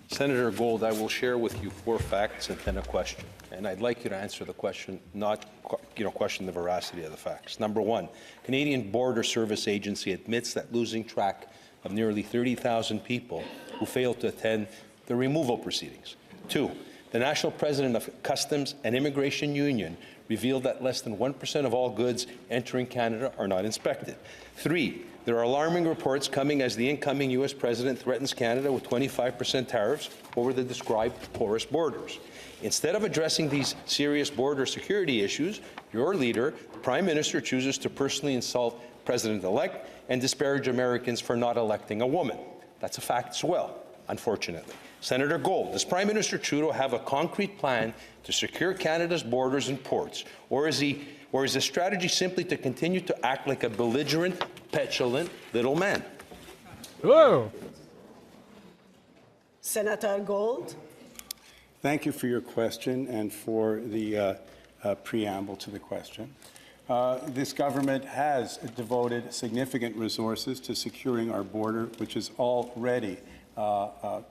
Senator Gold, I will share with you 4 facts and then a question. And I'd like you to answer the question, not question the veracity of the facts. Number 1, Canadian Border Service Agency admits that losing track of nearly 30,000 people who failed to attend the removal proceedings. 2, the National President of Customs and Immigration Union revealed that less than 1% of all goods entering Canada are not inspected. 3, there are alarming reports coming as the incoming U.S. President threatens Canada with 25% tariffs over the described porous borders. Instead of addressing these serious border security issues, your leader, the Prime Minister, chooses to personally insult President-elect and disparage Americans for not electing a woman. That's a fact as well, unfortunately. Senator Gold, does Prime Minister Trudeau have a concrete plan to secure Canada's borders and ports, or is the strategy simply to continue to act like a belligerent, petulant little man? Whoa. Senator Gold. Thank you for your question and for the preamble to the question. This government has devoted significant resources to securing our border, which is already a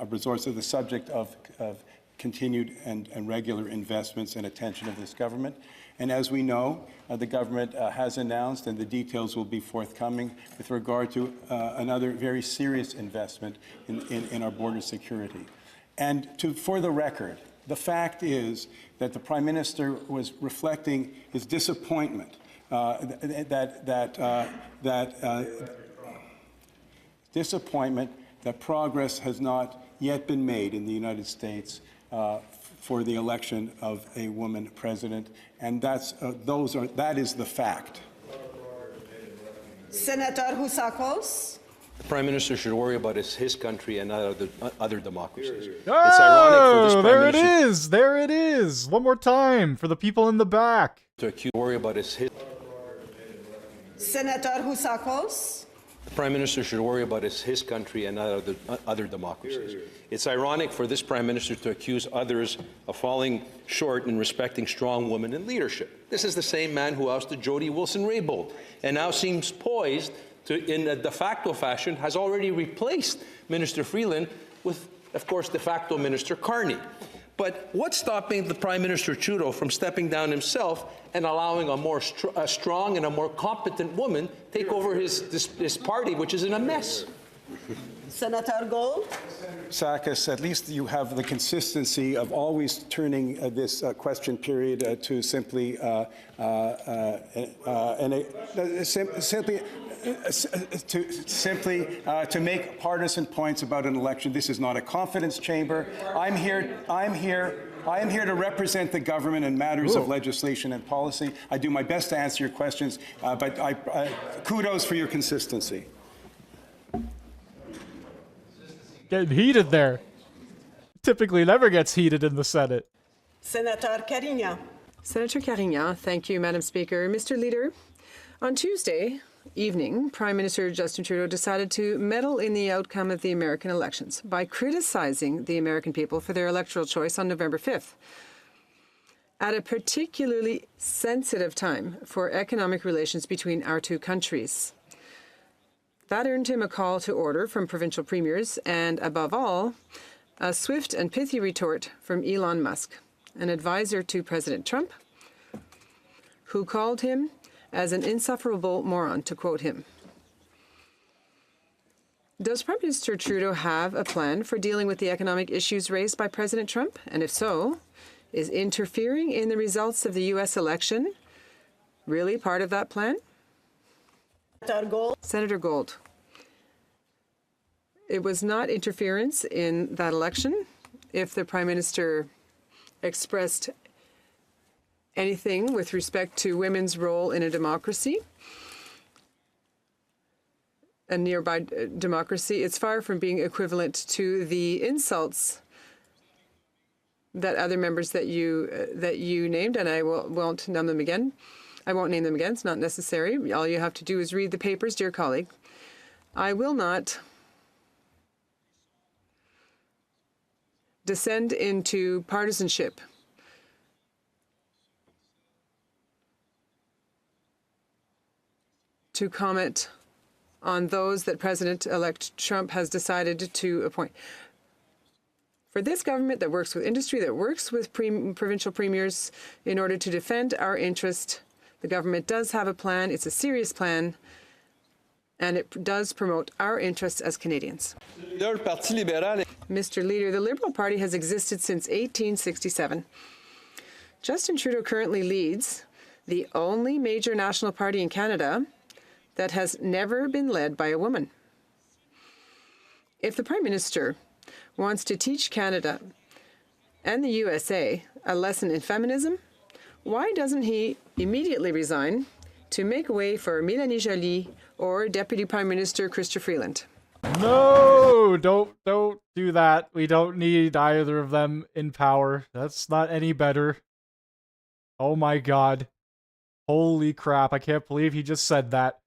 resource of the subject of continued and regular investments and attention of this government. And as we know, the government has announced, and the details will be forthcoming, with regard to another very serious investment in our border security. And for the record, the fact is that the Prime Minister was reflecting his disappointment that progress has not yet been made in the United States for the election of a woman president, and that is the fact. Senator Housakos. The Prime Minister should worry about his country and not other democracies. Oh, it's ironic for this there it is. There it is. One more time for the people in the back. To worry about his. Senator Housakos. The Prime Minister should worry about his country and not other democracies. It's ironic for this Prime Minister to accuse others of falling short in respecting strong women in leadership. This is the same man who ousted Jody Wilson-Raybould and now seems poised to, in a de facto fashion, has already replaced Minister Freeland with, of course, de facto Minister Carney. But what's stopping the Prime Minister Trudeau from stepping down himself and allowing a more strong and a more competent woman take over his party, which is in a mess? Senator Gold. Sakis, at least you have the consistency of always turning this question period to simply to make partisan points about an election. This is not a confidence chamber. I'm here to represent the government in matters of legislation and policy. I do my best to answer your questions, but kudos for your consistency. Getting heated there. Typically never gets heated in the Senate. Senator Carignan. Senator Carignan, thank you, Madam Speaker. Mr. Leader, on Tuesday evening, Prime Minister Justin Trudeau decided to meddle in the outcome of the American elections by criticizing the American people for their electoral choice on November 5th. At a particularly sensitive time for economic relations between our two countries. That earned him a call to order from provincial premiers and, above all, a swift and pithy retort from Elon Musk, an advisor to President Trump, who called him as an insufferable moron, to quote him. Does Prime Minister Trudeau have a plan for dealing with the economic issues raised by President Trump? And if so, is interfering in the results of the U.S. election really part of that plan? Senator Gold. It was not interference in that election if the Prime Minister expressed anything with respect to women's role in a democracy, a nearby democracy. It's far from being equivalent to the insults that other members that you named, and I won't name them again. I won't name them again. It's not necessary. All you have to do is read the papers, dear colleague. I will not descend into partisanship to comment on those that President-elect Trump has decided to appoint. For this government that works with industry, that works with provincial premiers in order to defend our interest, the government does have a plan. It's a serious plan, and it does promote our interests as Canadians. Mr. Leader, the Liberal Party has existed since 1867. Justin Trudeau currently leads the only major national party in Canada that has never been led by a woman. If the Prime Minister wants to teach Canada and the USA a lesson in feminism, why doesn't he immediately resign to make way for Mélanie Joly or Deputy Prime Minister Chrystia Freeland? No, don't do that. We don't need either of them in power. That's not any better. Oh my God. Holy crap, I can't believe he just said that.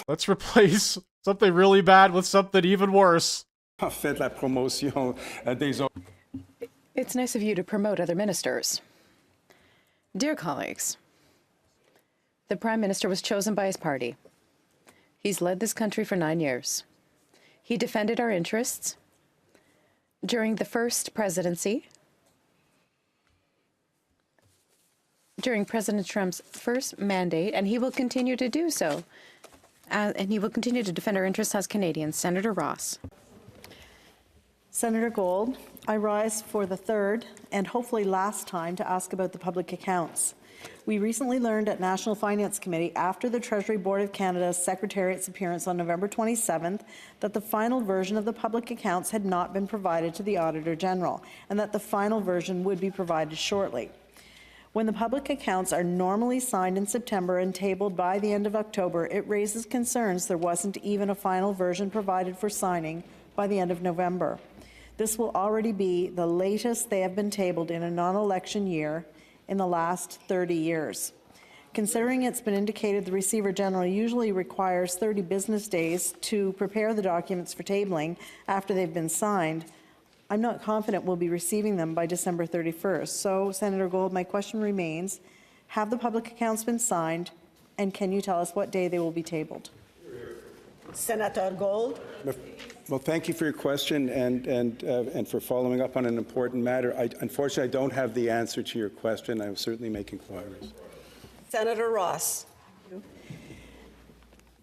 Let's replace something really bad with something even worse. It's nice of you to promote other ministers. Dear colleagues, the Prime Minister was chosen by his party. He's led this country for 9 years. He defended our interests during the first presidency, during President Trump's first mandate, and he will continue to do so. And he will continue to defend our interests as Canadians. Senator Ross. Senator Gold, I rise for the third and hopefully last time to ask about the public accounts. We recently learned at National Finance Committee after the Treasury Board of Canada's Secretariat's appearance on November 27th that the final version of the public accounts had not been provided to the Auditor General and that the final version would be provided shortly. When the public accounts are normally signed in September and tabled by the end of October, it raises concerns there wasn't even a final version provided for signing by the end of November. This will already be the latest they have been tabled in a non-election year in the last 30 years. Considering it's been indicated the Receiver General usually requires 30 business days to prepare the documents for tabling after they've been signed, I'm not confident we'll be receiving them by December 31st. So, Senator Gold, my question remains, have the public accounts been signed, and can you tell us what day they will be tabled? Senator Gold. Well, thank you for your question and for following up on an important matter. Unfortunately, I don't have the answer to your question. I will certainly make inquiries. Senator Ross.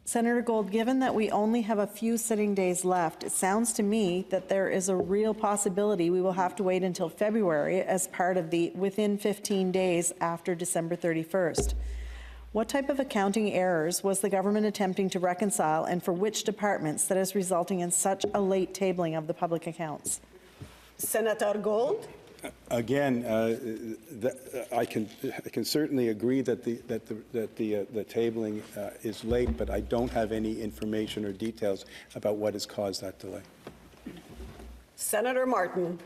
Senator Gold, given that we only have a few sitting days left, it sounds to me that there is a real possibility we will have to wait until February as part of the within 15 days after December 31st. What type of accounting errors was the government attempting to reconcile, and for which departments, that is resulting in such a late tabling of the public accounts? Senator Gold. Again, I can certainly agree that the tabling is late, but I don't have any information or details about what has caused that delay. Senator Martin.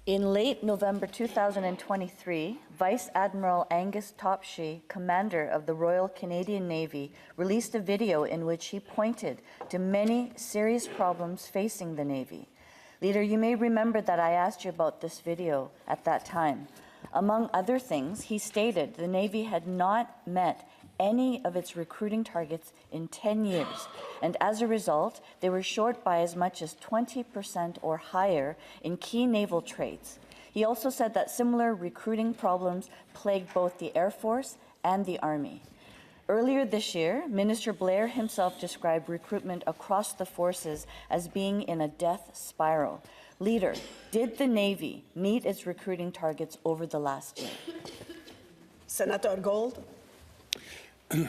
In late November 2023, Vice Admiral Angus Topshee, commander of the Royal Canadian Navy, released a video in which he pointed to many serious problems facing the Navy. Leader, you may remember that I asked you about this video at that time. Among other things, he stated the Navy had not met any of its recruiting targets in 10 years, and as a result, they were short by as much as 20% or higher in key naval trades. He also said that similar recruiting problems plagued both the Air Force and the Army. Earlier this year, Minister Blair himself described recruitment across the forces as being in a death spiral. Leader, did the Navy meet its recruiting targets over the last year? Senator Gold.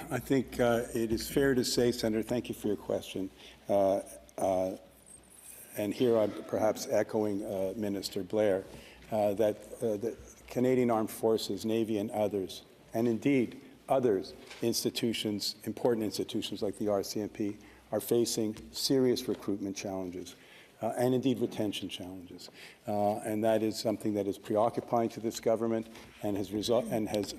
I think it is fair to say, Senator, thank you for your question. And here I'm perhaps echoing Minister Blair, that the Canadian Armed Forces, Navy and others, and indeed others institutions, important institutions like the RCMP, are facing serious recruitment challenges. And indeed retention challenges. And that is something that is preoccupying to this government and has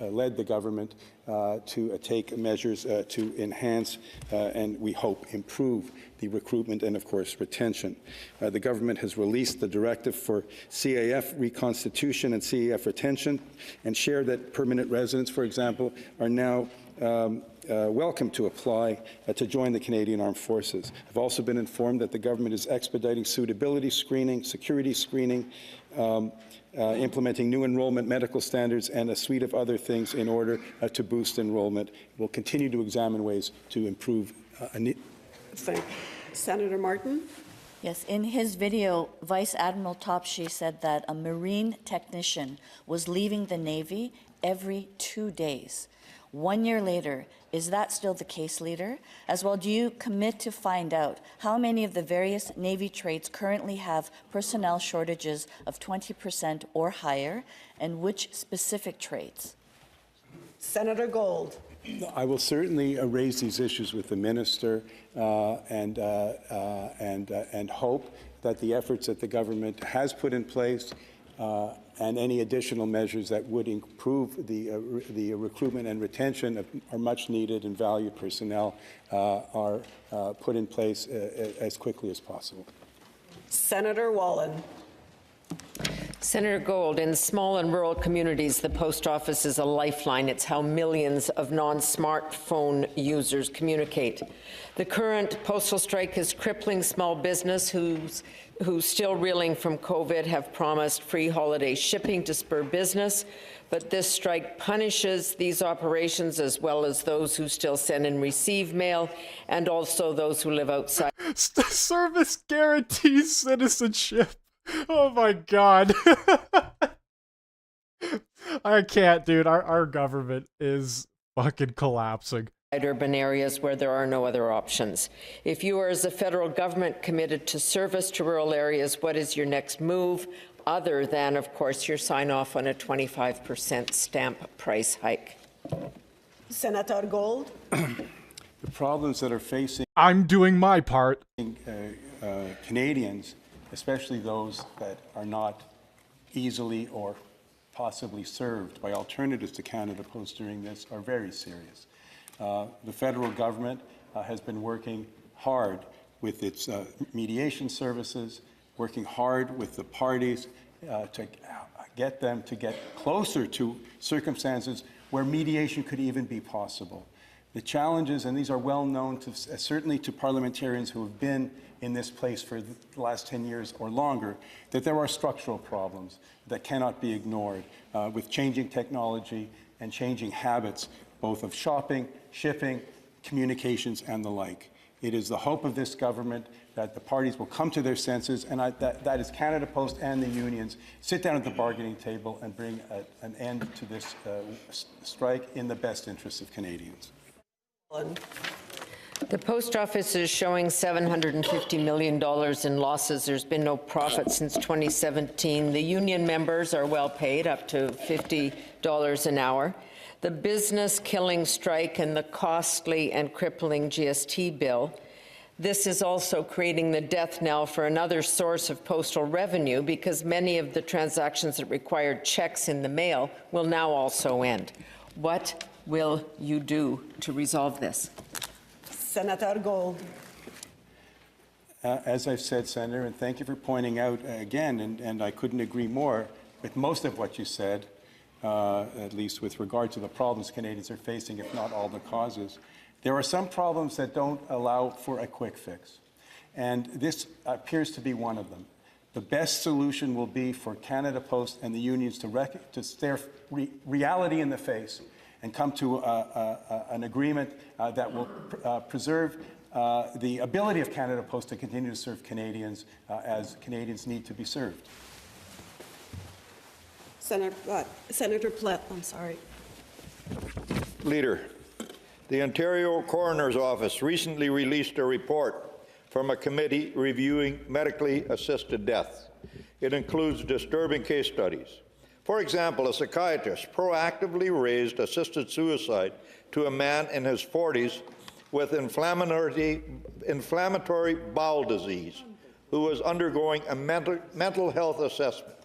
led the government to take measures to enhance and we hope improve the recruitment and, of course, retention. The government has released the directive for CAF reconstitution and CAF retention and shared that permanent residents, for example, are now welcome to apply to join the Canadian Armed Forces. I've also been informed that the government is expediting suitability screening, security screening, implementing new enrollment medical standards, and a suite of other things in order to boost enrollment. We'll continue to examine ways to improve. Senator Martin. Yes, in his video, Vice Admiral Topshee said that a Marine technician was leaving the Navy every 2 days. 1 year later, is that still the case, Leader? As well, do you commit to find out how many of the various Navy trades currently have personnel shortages of 20% or higher, and which specific trades? Senator Gold. I will certainly raise these issues with the minister and hope that the efforts that the government has put in place and any additional measures that would improve the recruitment and retention of much needed and valued personnel are put in place as quickly as possible. Senator Wallen. Senator Gold, in small and rural communities, the post office is a lifeline. It's how millions of non-smartphone users communicate. The current postal strike is crippling small business who's still reeling from COVID, have promised free holiday shipping to spur business, but this strike punishes these operations as well as those who still send and receive mail, and also those who live outside. Service guarantees citizenship. Oh my God. I can't, dude. Our government is fucking collapsing. Urban areas where there are no other options. If you are, as a federal government, committed to service to rural areas, what is your next move, other than, of course, your sign-off on a 25% stamp price hike? Senator Gold. The problems that are facing I'm doing my part. Canadians, especially those that are not easily or possibly served by alternatives to Canada Post during this, are very serious. The federal government has been working hard with its mediation services, working hard with the parties to get them to get closer to circumstances where mediation could even be possible. The challenges, and these are well known to certainly to parliamentarians who have been in this place for the last 10 years or longer, that there are structural problems that cannot be ignored with changing technology and changing habits, both of shopping, shipping, communications, and the like. It is the hope of this government that the parties will come to their senses, and that is Canada Post and the unions, sit down at the bargaining table and bring an end to this strike in the best interests of Canadians. The post office is showing $750 million in losses. There's been no profit since 2017. The union members are well paid, up to $50 an hour. The business-killing strike and the costly and crippling GST bill. This is also creating the death knell for another source of postal revenue, because many of the transactions that required checks in the mail will now also end. What will you do to resolve this? Senator Gold. As I've said, Senator, and thank you for pointing out again, and I couldn't agree more with most of what you said, at least with regard to the problems Canadians are facing, if not all the causes. There are some problems that don't allow for a quick fix, and this appears to be one of them. The best solution will be for Canada Post and the unions to stare reality in the face and come to an agreement that will preserve the ability of Canada Post to continue to serve Canadians as Canadians need to be served. Senator Plett, I'm sorry. Leader, the Ontario Coroner's Office recently released a report from a committee reviewing medically assisted death. It includes disturbing case studies. For example, a psychiatrist proactively raised assisted suicide to a man in his 40s with inflammatory bowel disease who was undergoing a mental health assessment.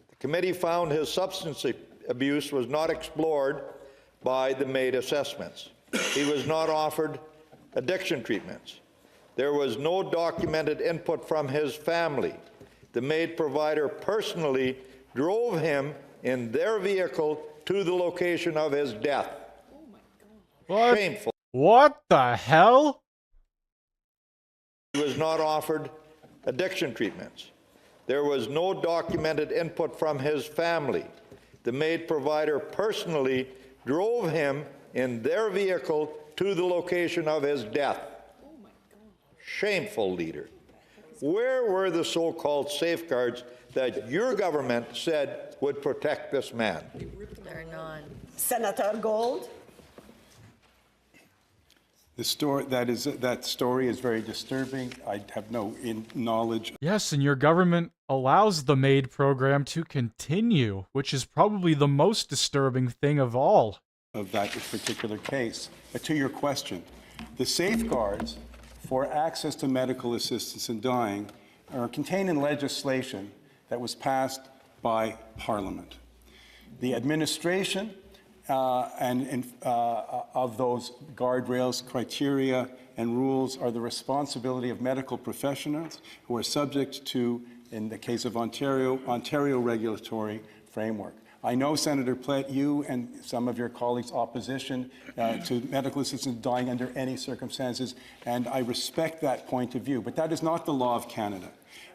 The committee found his substance abuse was not explored by the MAID assessments. He was not offered addiction treatments. There was no documented input from his family. The MAID provider personally drove him in their vehicle to the location of his death. Oh my God. Shameful. What the hell? He was not offered addiction treatments. There was no documented input from his family. The MAID provider personally drove him in their vehicle to the location of his death. Shameful, Leader. Where were the so-called safeguards that your government said would protect this man? They're none. Senator Gold. The story that story is very disturbing. I have no knowledge. Yes, and your government allows the MAID program to continue, which is probably the most disturbing thing of all. Of that particular case. But to your question, the safeguards for access to medical assistance in dying are contained in legislation that was passed by Parliament. The administration of those guardrails, criteria, and rules are the responsibility of medical professionals who are subject to, in the case of Ontario regulatory framework. I know, Senator Plett, you and some of your colleagues' opposition to medical assistance dying under any circumstances, and I respect that point of view, but that is not the law of Canada.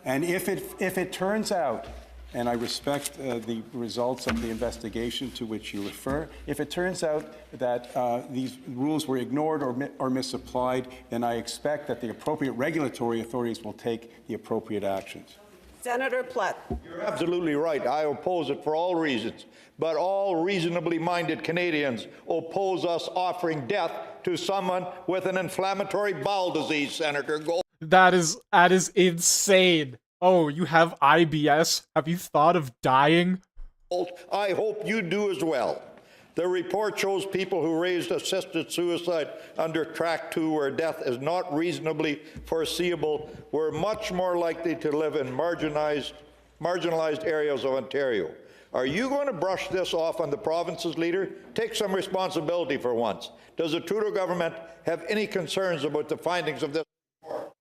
And if it turns out, and I respect the results of the investigation to which you refer, if it turns out that these rules were ignored or misapplied, then I expect that the appropriate regulatory authorities will take the appropriate actions. Senator Plett. You're absolutely right. I oppose it for all reasons. But all reasonably minded Canadians oppose us offering death to someone with an inflammatory bowel disease, Senator Gold. That is insane. Oh, you have IBS? Have you thought of dying? I hope you do as well. The report shows people who raised assisted suicide under Track 2, where death is not reasonably foreseeable, were much more likely to live in marginalized areas of Ontario. Are you going to brush this off on the province's leader? Take some responsibility for once. Does the Trudeau government have any concerns about the findings of this report?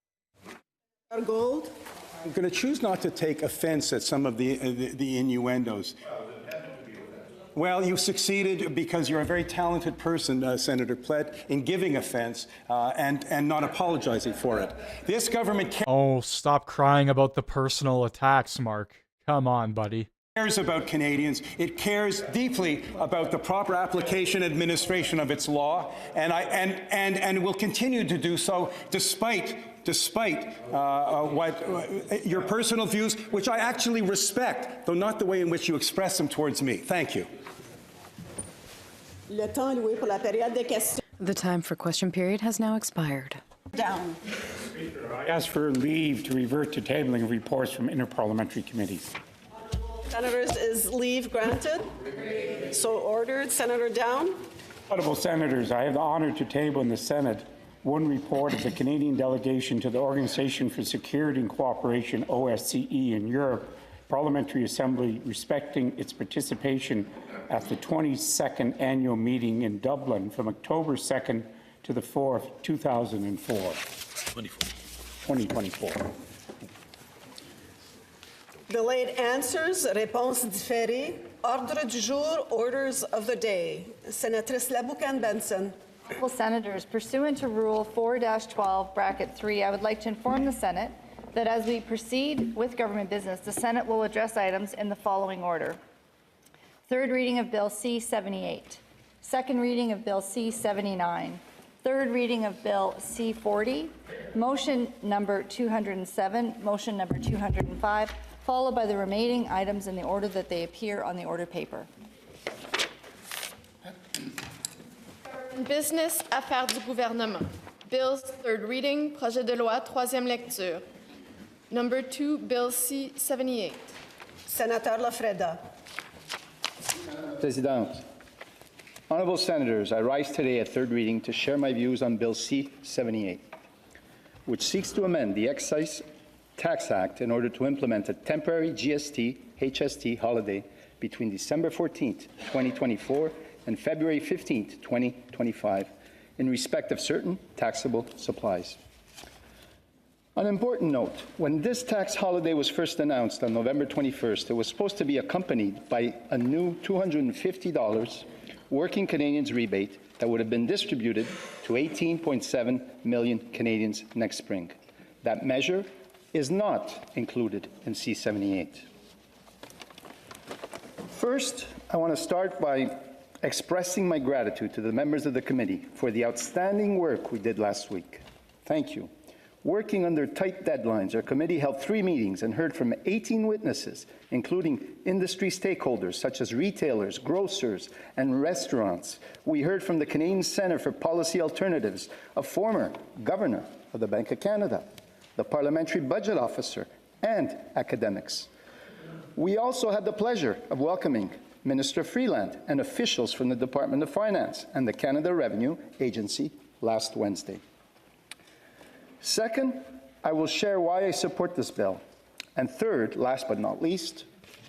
Gold. I'm going to choose not to take offense at some of the innuendos. Well, you succeeded because you're a very talented person, Senator Plett, in giving offense and not apologizing for it. This government Oh, stop crying about the personal attacks, Mark. Come on, buddy. Cares about Canadians. It cares deeply about the proper application and administration of its law, and will continue to do so despite what your personal views, which I actually respect, though not the way in which you express them towards me. Thank you. The time for question period has now expired. Down. I ask for leave to revert to tabling of reports from interparliamentary committees. Senators, is leave granted? So ordered. Senator Down. Honourable Senators, I have the honour to table in the Senate one report of the Canadian delegation to the Organization for Security and Cooperation, OSCE, in Europe Parliamentary Assembly respecting its participation at the 22nd annual meeting in Dublin from October 2nd to the 4th, 2024. Delayed answers, réponses différées. Ordre du jour, orders of the day. Senatrice Laboucan-Benson. Honourable Senators, pursuant to Rule 4-12, bracket 3, I would like to inform the Senate that as we proceed with government business, the Senate will address items in the following order. Third reading of Bill C-78. Second reading of Bill C-79. Third reading of Bill C-40. Motion number 207, motion number 205, followed by the remaining items in the order that they appear on the order paper. Business, affaires du gouvernement. Bills, third reading, projet de loi, troisième lecture. Number 2, Bill C-78. Senator Lafreda. Présidente, honourable Senators, I rise today at third reading to share my views on Bill C-78, which seeks to amend the Excise Tax Act in order to implement a temporary GST/HST holiday between December 14th, 2024 and February 15th, 2025 in respect of certain taxable supplies. On an important note, when this tax holiday was first announced on November 21st, it was supposed to be accompanied by a new $250 working Canadians rebate that would have been distributed to 18.7 million Canadians next spring. That measure is not included in C-78. First, I want to start by expressing my gratitude to the members of the committee for the outstanding work we did last week. Thank you. Working under tight deadlines, our committee held 3 meetings and heard from 18 witnesses, including industry stakeholders such as retailers, grocers, and restaurants. We heard from the Canadian Centre for Policy Alternatives, a former governor of the Bank of Canada, the Parliamentary Budget Officer, and academics. We also had the pleasure of welcoming Minister Freeland and officials from the Department of Finance and the Canada Revenue Agency last Wednesday. Second, I will share why I support this bill. And third, last but not least,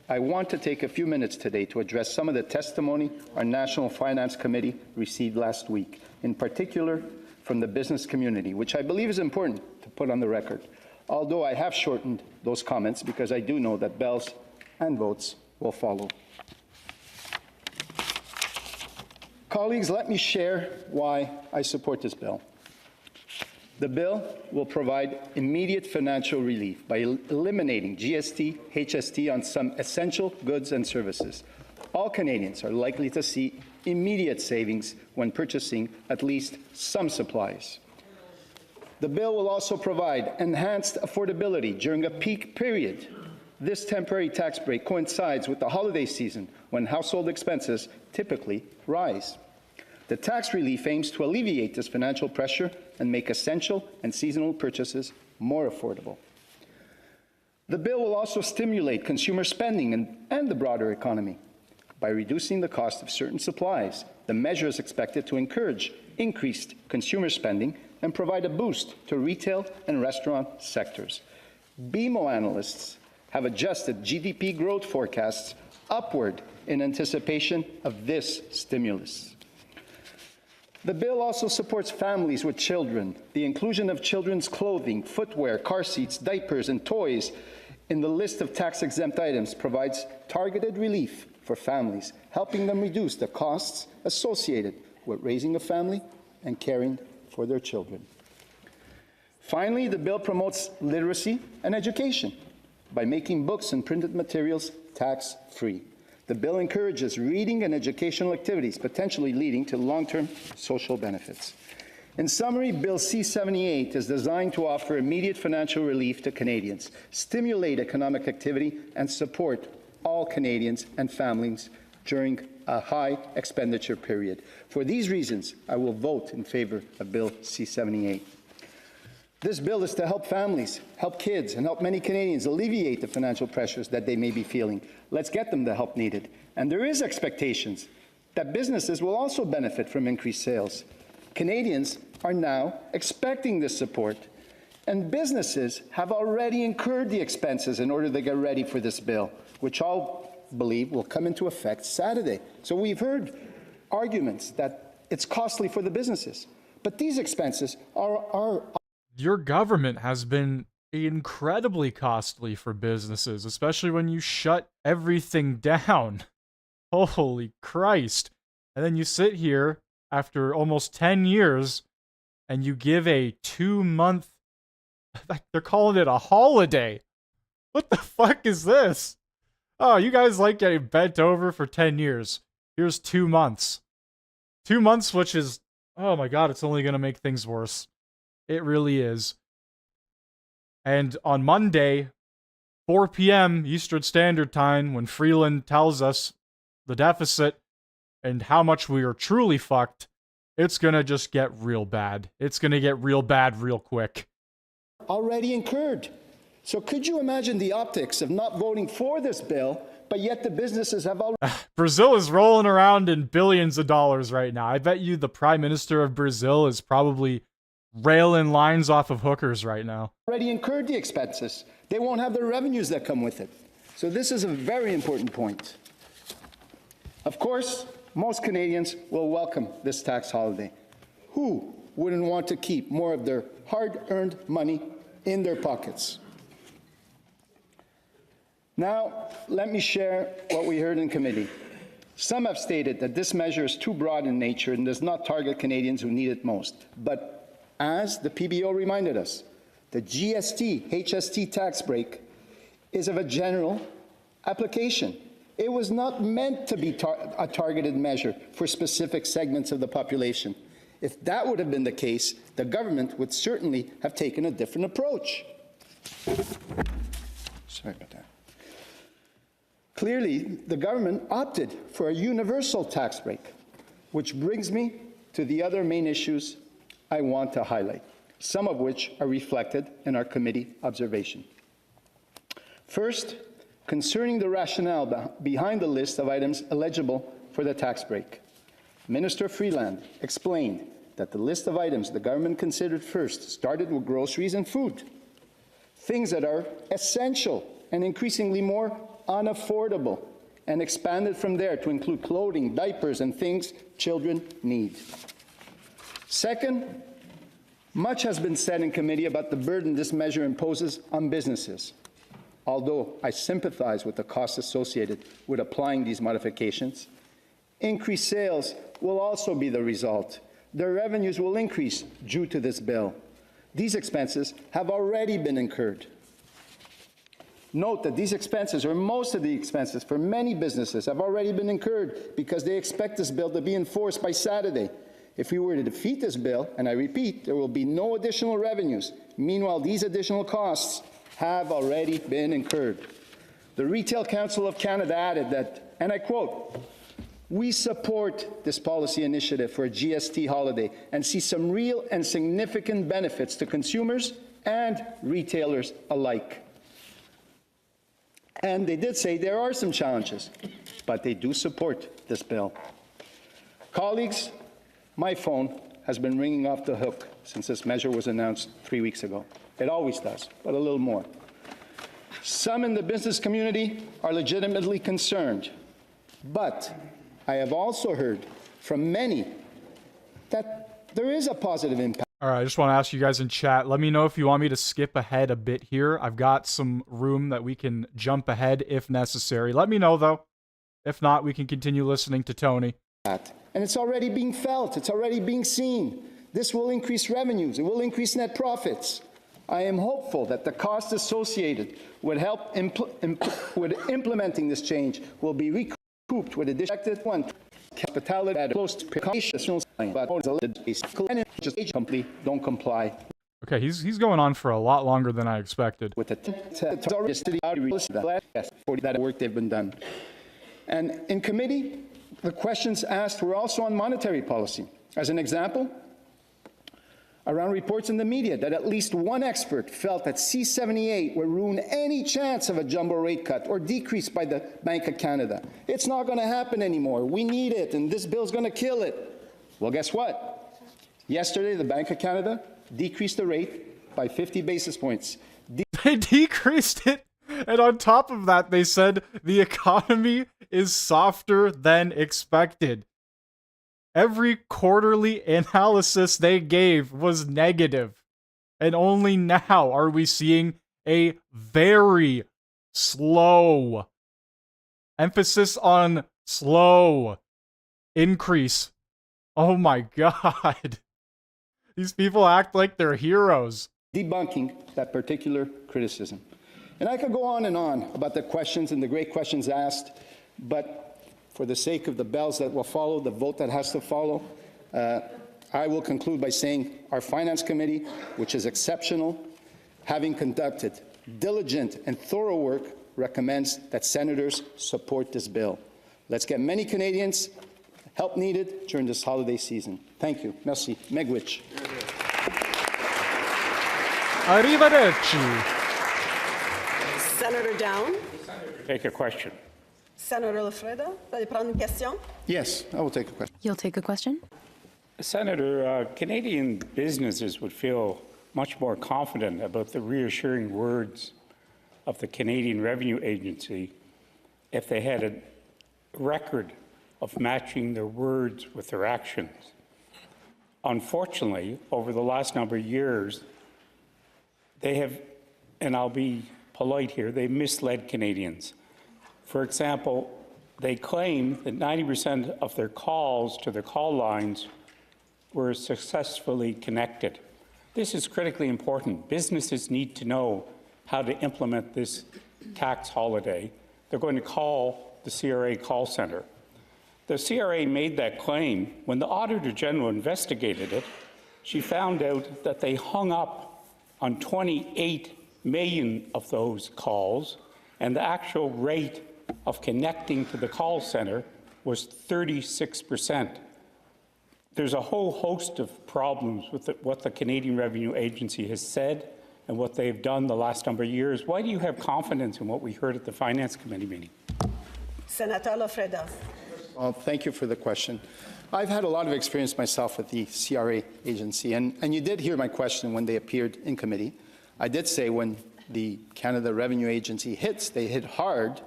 I want to take a few minutes today to address some of the testimony our National Finance Committee received last week, in particular from the business community, which I believe is important to put on the record, although I have shortened those comments because I do know that bells and votes will follow. Colleagues, let me share why I support this bill. The bill will provide immediate financial relief by eliminating GST, HST on some essential goods and services. All Canadians are likely to see immediate savings when purchasing at least some supplies. The bill will also provide enhanced affordability during a peak period. This temporary tax break coincides with the holiday season when household expenses typically rise. The tax relief aims to alleviate this financial pressure and make essential and seasonal purchases more affordable. The bill will also stimulate consumer spending and the broader economy. By reducing the cost of certain supplies, the measure is expected to encourage increased consumer spending and provide a boost to retail and restaurant sectors. BMO analysts have adjusted GDP growth forecasts upward in anticipation of this stimulus. The bill also supports families with children. The inclusion of children's clothing, footwear, car seats, diapers, and toys in the list of tax-exempt items provides targeted relief for families, helping them reduce the costs associated with raising a family and caring for their children. Finally, the bill promotes literacy and education by making books and printed materials tax-free. The bill encourages reading and educational activities, potentially leading to long-term social benefits. In summary, Bill C-78 is designed to offer immediate financial relief to Canadians, stimulate economic activity, and support all Canadians and families during a high expenditure period. For these reasons, I will vote in favor of Bill C-78. This bill is to help families, help kids, and help many Canadians alleviate the financial pressures that they may be feeling. Let's get them the help needed. And there is expectations that businesses will also benefit from increased sales. Canadians are now expecting this support, and businesses have already incurred the expenses in order to get ready for this bill, which all believe will come into effect Saturday. So we've heard arguments that it's costly for the businesses, but these expenses are your government has been incredibly costly for businesses, especially when you shut everything down. Holy Christ. And then you sit here after almost 10 years and you give a 2-month, they're calling it a holiday. What the fuck is this? Oh, you guys like getting bent over for 10 years. Here's 2 months. 2 months, which is, oh my god, it's only going to make things worse. It really is. And on Monday, 4 p.m. Eastern Standard Time, when Freeland tells us the deficit and how much we are truly fucked, it's going to just get real bad. It's going to get real bad real quick. Already incurred. So could you imagine the optics of not voting for this bill, but yet the businesses have already... Brazil is rolling around in billions of dollars right now. I bet you the Prime Minister of Brazil is probably railing lines off of hookers right now. Already incurred the expenses. They won't have the revenues that come with it. So this is a very important point. Of course, most Canadians will welcome this tax holiday. Who wouldn't want to keep more of their hard-earned money in their pockets? Now, let me share what we heard in committee. Some have stated that this measure is too broad in nature and does not target Canadians who need it most. But as the PBO reminded us, the GST-HST tax break is of a general application. It was not meant to be a targeted measure for specific segments of the population. If that would have been the case, the government would certainly have taken a different approach. Sorry about that. Clearly, the government opted for a universal tax break, which brings me to the other main issues I want to highlight, some of which are reflected in our committee observation. First, concerning the rationale behind the list of items eligible for the tax break. Minister Freeland explained that the list of items the government considered first started with groceries and food, things that are essential and increasingly more unaffordable, and expanded from there to include clothing, diapers, and things children need. Second, much has been said in committee about the burden this measure imposes on businesses. Although I sympathize with the costs associated with applying these modifications, increased sales will also be the result. Their revenues will increase due to this bill. These expenses have already been incurred. Note that these expenses, or most of the expenses for many businesses, have already been incurred because they expect this bill to be enforced by Saturday. If we were to defeat this bill, and I repeat, there will be no additional revenues. Meanwhile, these additional costs have already been incurred. The Retail Council of Canada added that, and I quote, "We support this policy initiative for a GST holiday and see some real and significant benefits to consumers and retailers alike." And they did say there are some challenges, but they do support this bill. Colleagues, my phone has been ringing off the hook since this measure was announced 3 weeks ago. It always does, but a little more. Some in the business community are legitimately concerned, but I have also heard from many that there is a positive impact. All right, I just want to ask you guys in chat, let me know if you want me to skip ahead a bit here. I've got some room that we can jump ahead if necessary. Let me know, though. If not, we can continue listening to Tony. And it's already being felt. It's already being seen. This will increase revenues. It will increase net profits. I am hopeful that the cost associated with implementing this change will be recouped with additional one capital at close to conditional, but just simply don't comply. Okay, he's going on for a lot longer than I expected. With the that work they've been done. And in committee, the questions asked were also on monetary policy. As an example, around reports in the media that at least one expert felt that C-78 would ruin any chance of a jumbo rate cut or decrease by the Bank of Canada. It's not going to happen anymore. We need it, and this bill's going to kill it. Well, guess what? Yesterday, the Bank of Canada decreased the rate by 50 basis points. They decreased it, and on top of that, they said the economy is softer than expected. Every quarterly analysis they gave was negative, and only now are we seeing a very slow emphasis on slow increase. Oh my God. These people act like they're heroes. Debunking that particular criticism. And I could go on and on about the questions and the great questions asked, but for the sake of the bells that will follow, the vote that has to follow, I will conclude by saying our Finance Committee, which is exceptional, having conducted diligent and thorough work, recommends that senators support this bill. Let's get many Canadians help needed during this holiday season. Thank you. Merci. Megwich. Arrivederci. Senator Down. Take a question. Senator Lafreda, vous allez prendre une question? Yes, I will take a question. You'll take a question? Senator, Canadian businesses would feel much more confident about the reassuring words of the Canadian Revenue Agency if they had a record of matching their words with their actions. Unfortunately, over the last number of years, they have, and I'll be polite here, they misled Canadians. For example, they claim that 90% of their calls to their call lines were successfully connected. This is critically important. Businesses need to know how to implement this tax holiday. They're going to call the CRA call center. The CRA made that claim. When the Auditor General investigated it, she found out that they hung up on 28 million of those calls, and the actual rate of connecting to the call center was 36%. There's a whole host of problems with what the Canadian Revenue Agency has said and what they've done the last number of years. Why do you have confidence in what we heard at the Finance Committee meeting? Senator Lafreda. Well, thank you for the question. I've had a lot of experience myself with the CRA agency, and you did hear my question when they appeared in committee. I did say when the Canada Revenue Agency hits, they hit hard.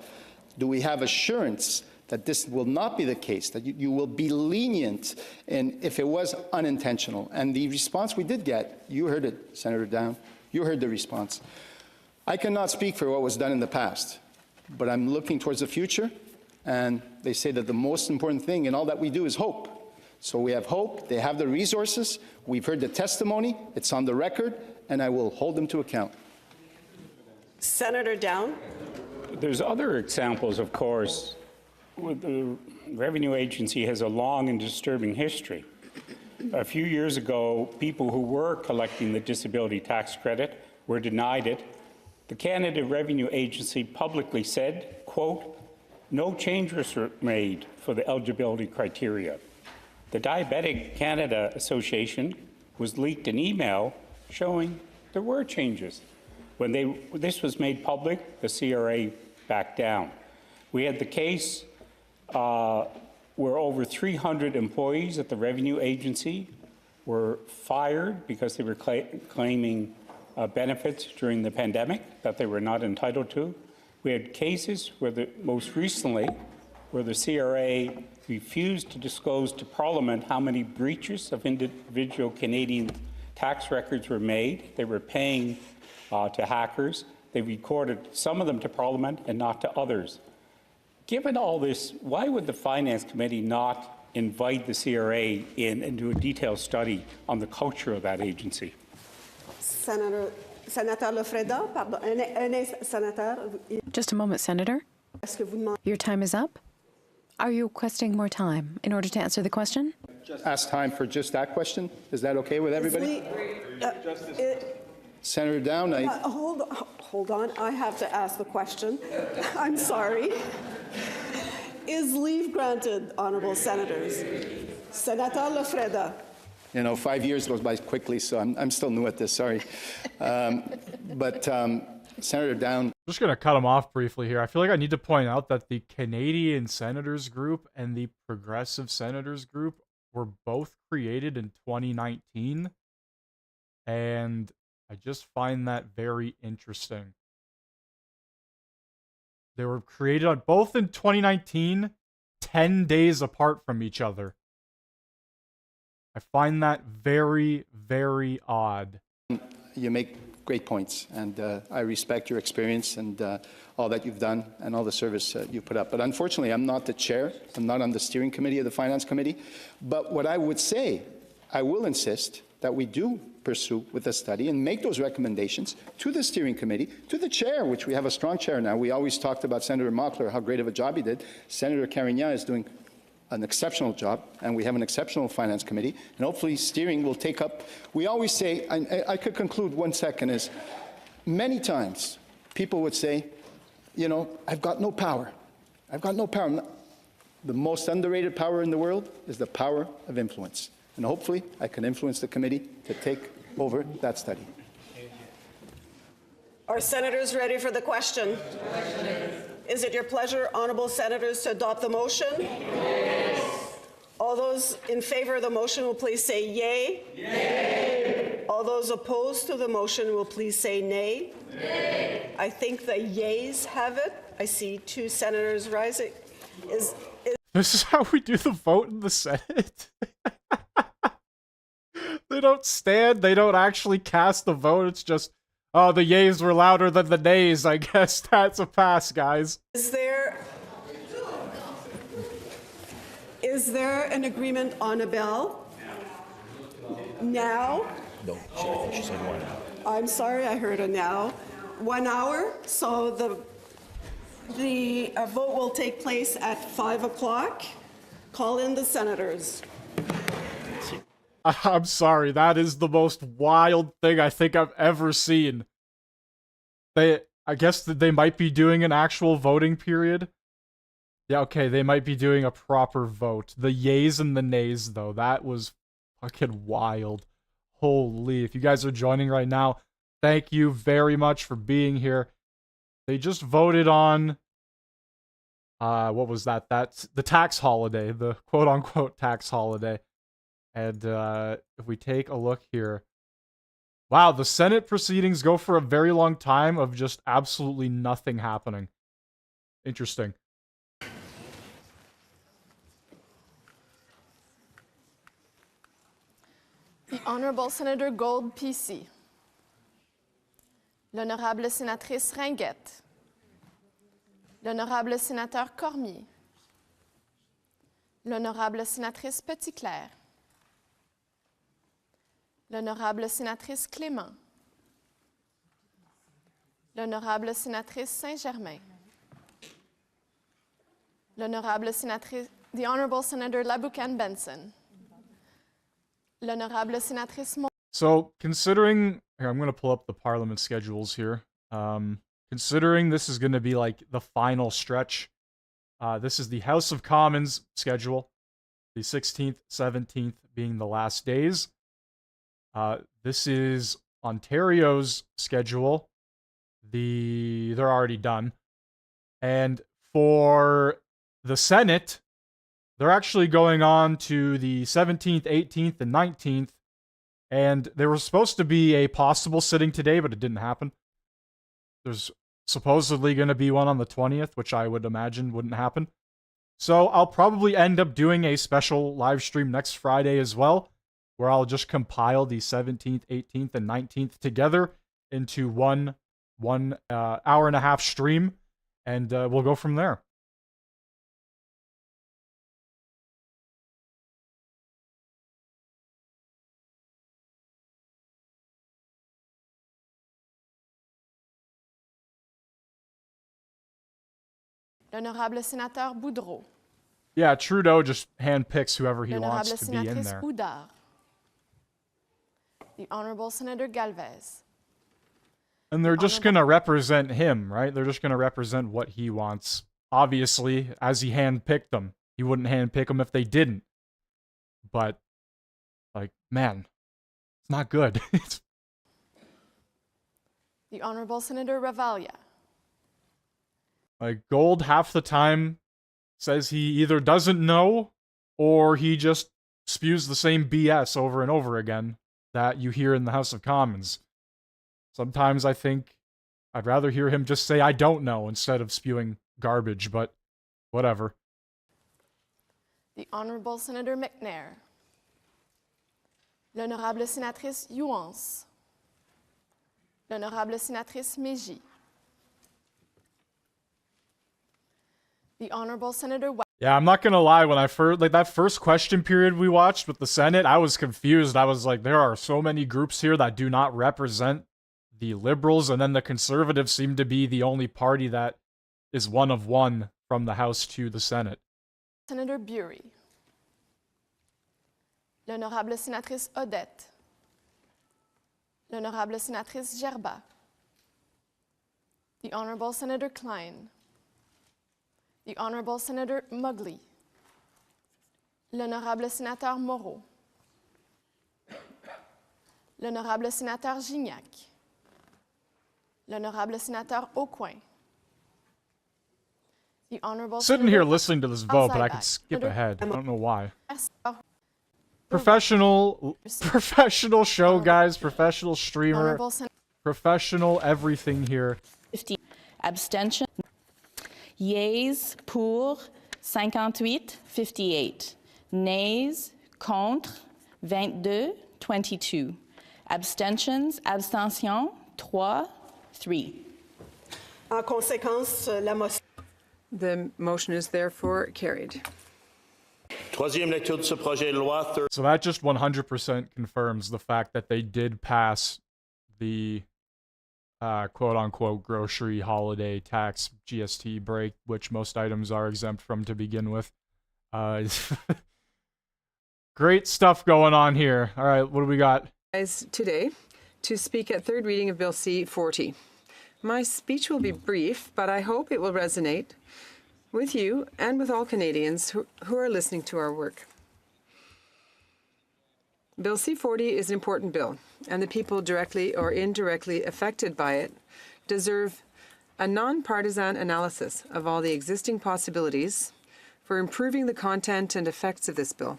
Do we have assurance that this will not be the case, that you will be lenient and if it was unintentional? And the response we did get, you heard it, Senator Down, you heard the response. I cannot speak for what was done in the past, but I'm looking towards the future, and they say that the most important thing in all that we do is hope. So we have hope, they have the resources, we've heard the testimony, it's on the record, and I will hold them to account. Senator Down. There's other examples, of course. The Revenue Agency has a long and disturbing history. A few years ago, people who were collecting the disability tax credit were denied it. The Canada Revenue Agency publicly said, quote, "No changes were made for the eligibility criteria." The Diabetic Canada Association was leaked an email showing there were changes. When this was made public, the CRA backed down. We had the case where over 300 employees at the Revenue Agency were fired because they were claiming benefits during the pandemic that they were not entitled to. We had cases where most recently, where the CRA refused to disclose to Parliament how many breaches of individual Canadian tax records were made. They were paying to hackers. They recorded some of them to Parliament and not to others. Given all this, why would the Finance Committee not invite the CRA in and do a detailed study on the culture of that agency? Senator Lafreda, pardon, Senator. Just a moment, Senator. Your time is up. Are you requesting more time in order to answer the question? Just ask time for just that question. Is that okay with everybody? Senator Down, hold on. I have to ask the question. I'm sorry. Is leave granted, honourable senators? Senator Lafreda. You know, 5 years goes by quickly, so I'm still new at this, sorry. Senator Down. I'm just going to cut him off briefly here. I feel like I need to point out that the Canadian Senators Group and the Progressive Senators Group were both created in 2019. And I just find that very interesting. They were created both in 2019, 10 days apart from each other. I find that very, very odd. You make great points, and I respect your experience and all that you've done and all the service you put up. But unfortunately, I'm not the chair. I'm not on the steering committee of the Finance Committee. But what I would say, I will insist that we do pursue with the study and make those recommendations to the steering committee, to the chair, which we have a strong chair now. We always talked about Senator Mockler, how great of a job he did. Senator Carignan is doing an exceptional job, and we have an exceptional finance committee, and hopefully steering will take up. We always say, I could conclude 1 second, is many times people would say, you know, I've got no power. I've got no power. The most underrated power in the world is the power of influence. And hopefully I can influence the committee to take over that study. Are senators ready for the question? Is it your pleasure, honourable senators, to adopt the motion? Yes. All those in favour of the motion will please say yay. Yay. All those opposed to the motion will please say nay. Nay. I think the yays have it. I see 2 senators rising. This is how we do the vote in the Senate? They don't stand, they don't actually cast the vote, it's just, oh, the yays were louder than the nays. I guess that's a pass, guys. Is there an agreement on a bill? Now? No, she said 1 hour. I'm sorry, I heard a now. 1 hour, so the vote will take place at 5 o'clock. Call in the senators. I'm sorry, that is the most wild thing I think I've ever seen. I guess that they might be doing an actual voting period. Yeah, okay, they might be doing a proper vote. The yays and the nays, though, that was fucking wild. Holy, if you guys are joining right now, thank you very much for being here. They just voted on, what was that? That's the tax holiday, the quote-unquote tax holiday. And if we take a look here, wow, the Senate proceedings go for a very long time of just absolutely nothing happening. Interesting. The Honourable Senator Gold, PC. L'Honorable Sénatrice Ringuette. L'Honorable Sénateur Cormier. L'Honorable Sénatrice Petitclerc. L'Honorable Sénatrice Clément. L'Honorable Sénatrice Saint-Germain. L'Honorable Sénatrice, the Honourable Senator Laboucan-Benson. L'Honorable Sénatrice So, considering, here, I'm going to pull up the Parliament schedules here. Considering this is going to be like the final stretch, this is the House of Commons schedule, the 16th, 17th being the last days. This is Ontario's schedule. They're already done. And for the Senate, they're actually going on to the 17th, 18th, and 19th. And there was supposed to be a possible sitting today, but it didn't happen. There's supposedly going to be one on the 20th, which I would imagine wouldn't happen. So I'll probably end up doing a special live stream next Friday as well, where I'll just compile the 17th, 18th, and 19th together into one hour and a half stream, and we'll go from there. L'Honorable Sénateur Boudreau. Yeah, Trudeau just handpicks whoever he L'Honorable wants to be in Sénatrice there. Houdard. The Honourable Senator Galvez. And they're just going to represent him, right? They're just going to represent what he wants. Obviously, as he handpicked them. He wouldn't handpick them if they didn't. But, like, man, it's not good. The Honourable Senator Ravalia. Like, Gold half the time says he either doesn't know or he just spews the same BS over and over again that you hear in the House of Commons. Sometimes I think I'd rather hear him just say, I don't know, instead of spewing garbage, but whatever. The Honourable Senator McNair. L'Honorable Sénatrice Youance. L'honorable sénatrice Mégy. The Honorable Senator Yeah, I'm not gonna lie, when I first, like, that first question period we watched with the Senate, I was confused. I was like, there are so many groups here that do not represent the Liberals, and then the Conservatives seem to be the only party that is one of one from the House to the Senate. Senator Bury. L'honorable sénatrice Odette. L'honorable sénatrice Gerba. The Honorable Senator Klein. The Honorable Senator Mugley. L'honorable sénateur Moreau. L'honorable sénateur Gignac. L'honorable sénateur Aucoin. The Honorable Sitting here listening to this vote, but I could skip ahead. I don't know why. Professional show, guys. Professional streamer. Professional everything here. 50. Abstention. Yeas pour 58, 58. Nays contre 22, 22. Abstentions, abstention 3, 3. En conséquence, la motion. The motion is therefore carried. Troisième lecture de ce projet de loi. So that just 100% confirms the fact that they did pass the quote-unquote grocery holiday tax GST break, which most items are exempt from to begin with. Great stuff going on here. All right, what do we got? Today, to speak at third reading of Bill C-40. My speech will be brief, but I hope it will resonate with you and with all Canadians who are listening to our work. Bill C-40 is an important bill, and the people directly or indirectly affected by it deserve a non-partisan analysis of all the existing possibilities for improving the content and effects of this bill.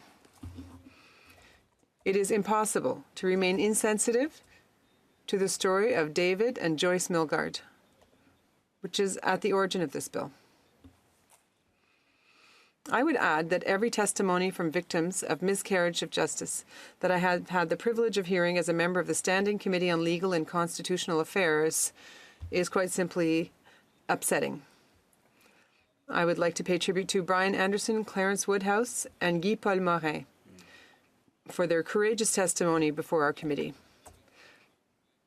It is impossible to remain insensitive to the story of David and Joyce Milgaard, which is at the origin of this bill. I would add that every testimony from victims of miscarriage of justice that I have had the privilege of hearing as a member of the Standing Committee on Legal and Constitutional Affairs is quite simply upsetting. I would like to pay tribute to Brian Anderson, Clarence Woodhouse, and Guy-Paul Morin for their courageous testimony before our committee.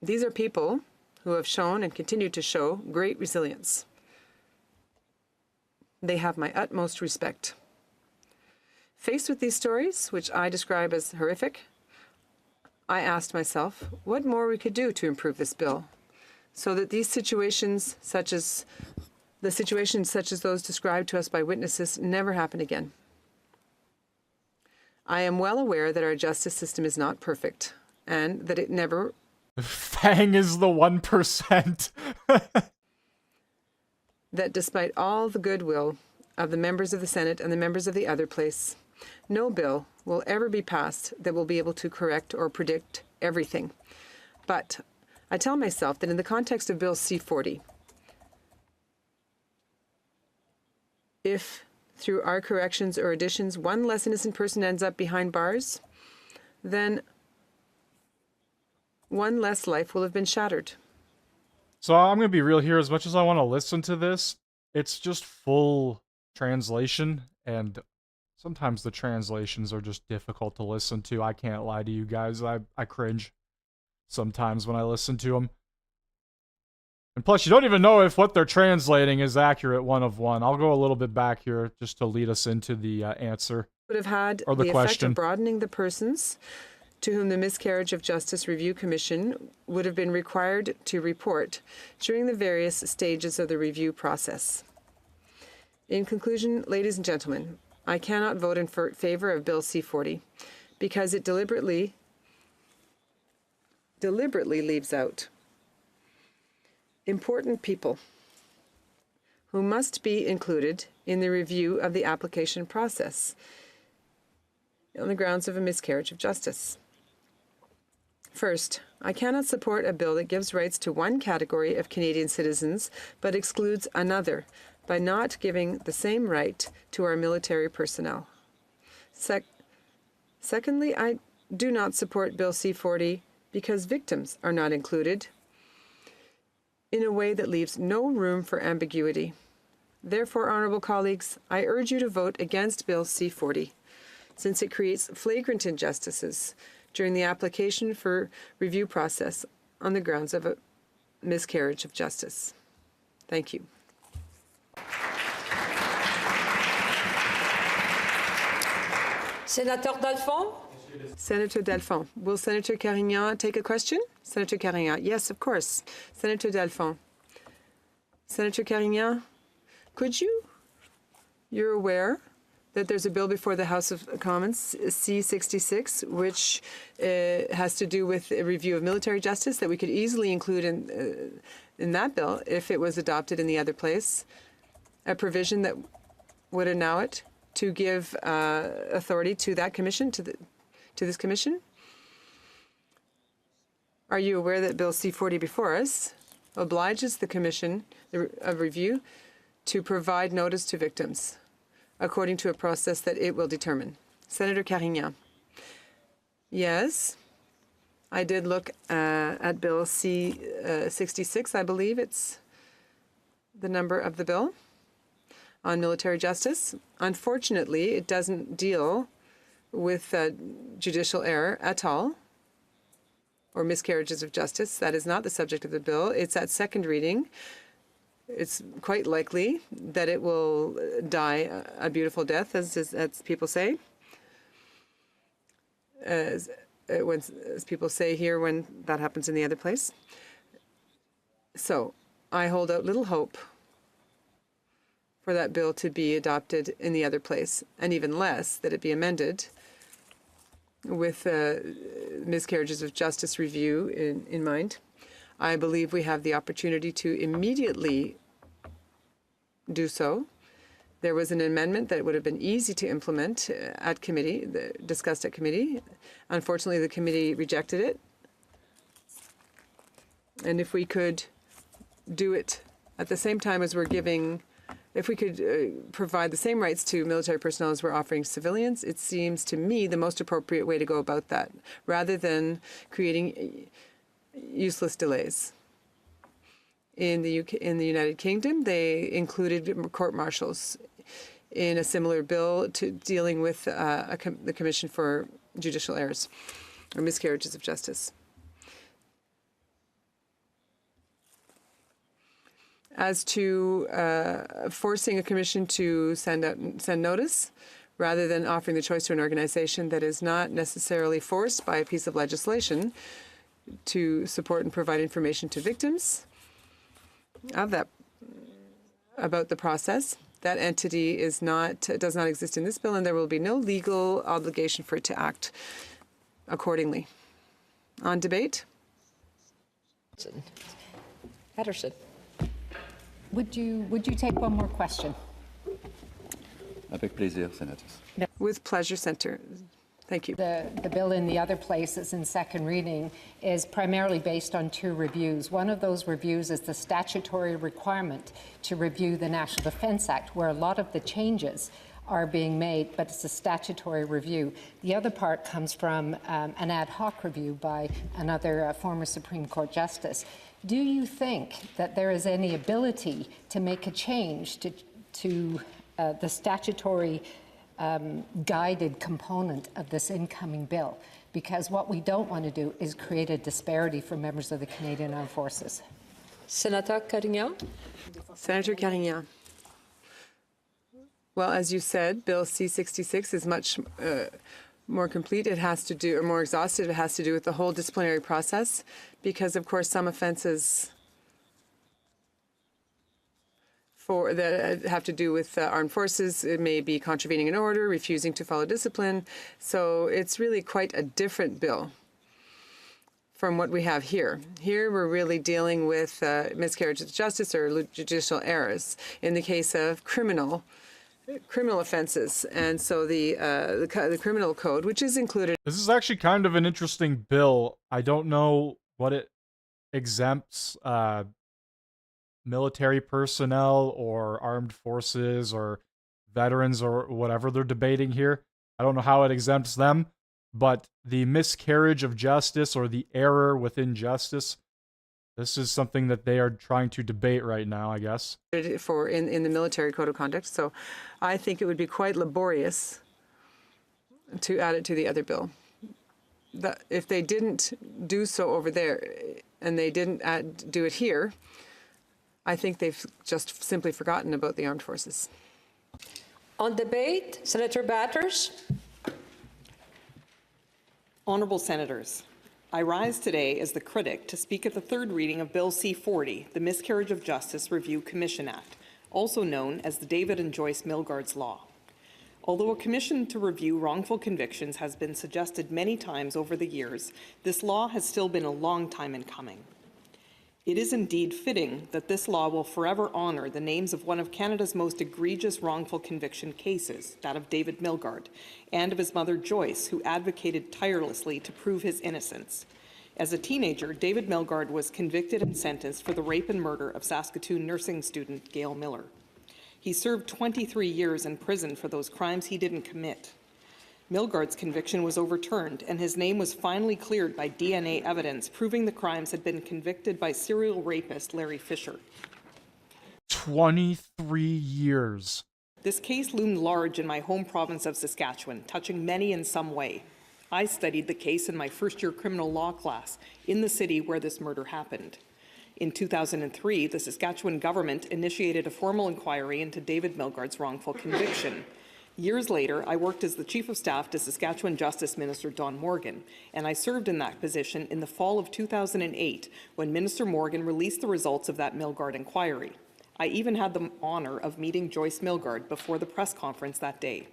These are people who have shown and continue to show great resilience. They have my utmost respect. Faced with these stories, which I describe as horrific, I asked myself what more we could do to improve this bill so that these situations, such as those described to us by witnesses, never happen again. I am well aware that our justice system is not perfect and that it never... Fang is the 1%. That despite all the goodwill of the members of the Senate and the members of the other place, no bill will ever be passed that will be able to correct or predict everything. But I tell myself that in the context of Bill C-40, if through our corrections or additions one less innocent person ends up behind bars, then one less life will have been shattered. So I'm going to be real here. As much as I want to listen to this, it's just full translation, and sometimes the translations are just difficult to listen to. I can't lie to you guys. I cringe sometimes when I listen to them. And plus, you don't even know if what they're translating is accurate one of one. I'll go a little bit back here just to lead us into the answer. Would have had or the effect question. of broadening the persons to whom the Miscarriage of Justice Review Commission would have been required to report during the various stages of the review process. In conclusion, ladies and gentlemen, I cannot vote in favor of Bill C-40 because it deliberately leaves out important people who must be included in the review of the application process on the grounds of a miscarriage of justice. First, I cannot support a bill that gives rights to one category of Canadian citizens but excludes another by not giving the same right to our military personnel. Secondly, I do not support Bill C-40 because victims are not included in a way that leaves no room for ambiguity. Therefore, honourable colleagues, I urge you to vote against Bill C-40, since it creates flagrant injustices during the application for review process on the grounds of a miscarriage of justice. Thank you. Senator Dalphond? Senator Dalphond. Will Senator Carignan take a question? Senator Carignan. Yes, of course. Senator Dalphond. Senator Carignan, you're aware that there's a bill before the House of Commons, C-66, which has to do with a review of military justice that we could easily include in that bill if it was adopted in the other place, a provision that would allow it to give authority to that commission, to this commission. Are you aware that Bill C-40 before us obliges the Commission of Review to provide notice to victims according to a process that it will determine? Senator Carignan. Yes, I did look at Bill C-66. I believe it's the number of the bill on military justice. Unfortunately, it doesn't deal with judicial error at all, or miscarriages of justice. That is not the subject of the bill. It's at second reading. It's quite likely that it will die a beautiful death, as people say. As people say here when that happens in the other place. So I hold out little hope for that bill to be adopted in the other place, and even less that it be amended with miscarriages of justice review in mind. I believe we have the opportunity to immediately do so. There was an amendment that would have been easy to implement at committee, discussed at committee. Unfortunately, the committee rejected it. And if we could do it at the same time as we're giving, if we could provide the same rights to military personnel as we're offering civilians, it seems to me the most appropriate way to go about that, rather than creating useless delays. In the UK, in the United Kingdom, they included court-martials in a similar bill to dealing with the Commission for Judicial Errors or Miscarriages of Justice. As to forcing a commission to send notice, rather than offering the choice to an organization that is not necessarily forced by a piece of legislation to support and provide information to victims of that about the process. That entity does not exist in this bill, and there will be no legal obligation for it to act accordingly. On debate? Patterson. Would you take one more question? Avec plaisir, Senators. With pleasure, Senator. Thank you. The bill in the other places in second reading is primarily based on two reviews. One of those reviews is the statutory requirement to review the National Defence Act, where a lot of the changes are being made, but it's a statutory review. The other part comes from an ad hoc review by another former Supreme Court Justice. Do you think that there is any ability to make a change to the statutory guided component of this incoming bill? Because what we don't want to do is create a disparity for members of the Canadian Armed Forces. Senator Carignan. Senator Carignan. Well, as you said, Bill C-66 is much more complete. It has to do, or more exhaustive. It has to do with the whole disciplinary process, because, of course, some offences that have to do with armed forces, it may be contravening an order, refusing to follow discipline. So it's really quite a different bill from what we have here. Here we're really dealing with miscarriage of justice or judicial errors in the case of criminal offenses. And so the criminal code, which is included. This is actually kind of an interesting bill. I don't know what it exempts military personnel or armed forces or veterans or whatever they're debating here. I don't know how it exempts them, but the miscarriage of justice or the error within justice This is something that they are trying to debate right now, I guess. For in the military code of conduct. So I think it would be quite laborious to add it to the other bill. That if they didn't do so over there and they didn't do it here, I think they've just simply forgotten about the armed forces. On debate, Senator Batters. Honourable Senators, I rise today as the critic to speak at the third reading of Bill C-40, the Miscarriage of Justice Review Commission Act, also known as the David and Joyce Milgaard's Law. Although a commission to review wrongful convictions has been suggested many times over the years, this law has still been a long time in coming. It is indeed fitting that this law will forever honour the names of one of Canada's most egregious wrongful conviction cases, that of David Milgaard, and of his mother Joyce, who advocated tirelessly to prove his innocence. As a teenager, David Milgaard was convicted and sentenced for the rape and murder of Saskatoon nursing student Gail Miller. He served 23 years in prison for those crimes he didn't commit. Milgaard's conviction was overturned, and his name was finally cleared by DNA evidence proving the crimes had been convicted by serial rapist Larry Fisher. 23 years. This case loomed large in my home province of Saskatchewan, touching many in some way. I studied the case in my first-year criminal law class in the city where this murder happened. In 2003, the Saskatchewan government initiated a formal inquiry into David Milgaard's wrongful conviction. Years later, I worked as the Chief of Staff to Saskatchewan Justice Minister Don Morgan, and I served in that position in the fall of 2008 when Minister Morgan released the results of that Milgaard inquiry. I even had the honour of meeting Joyce Milgaard before the press conference that day.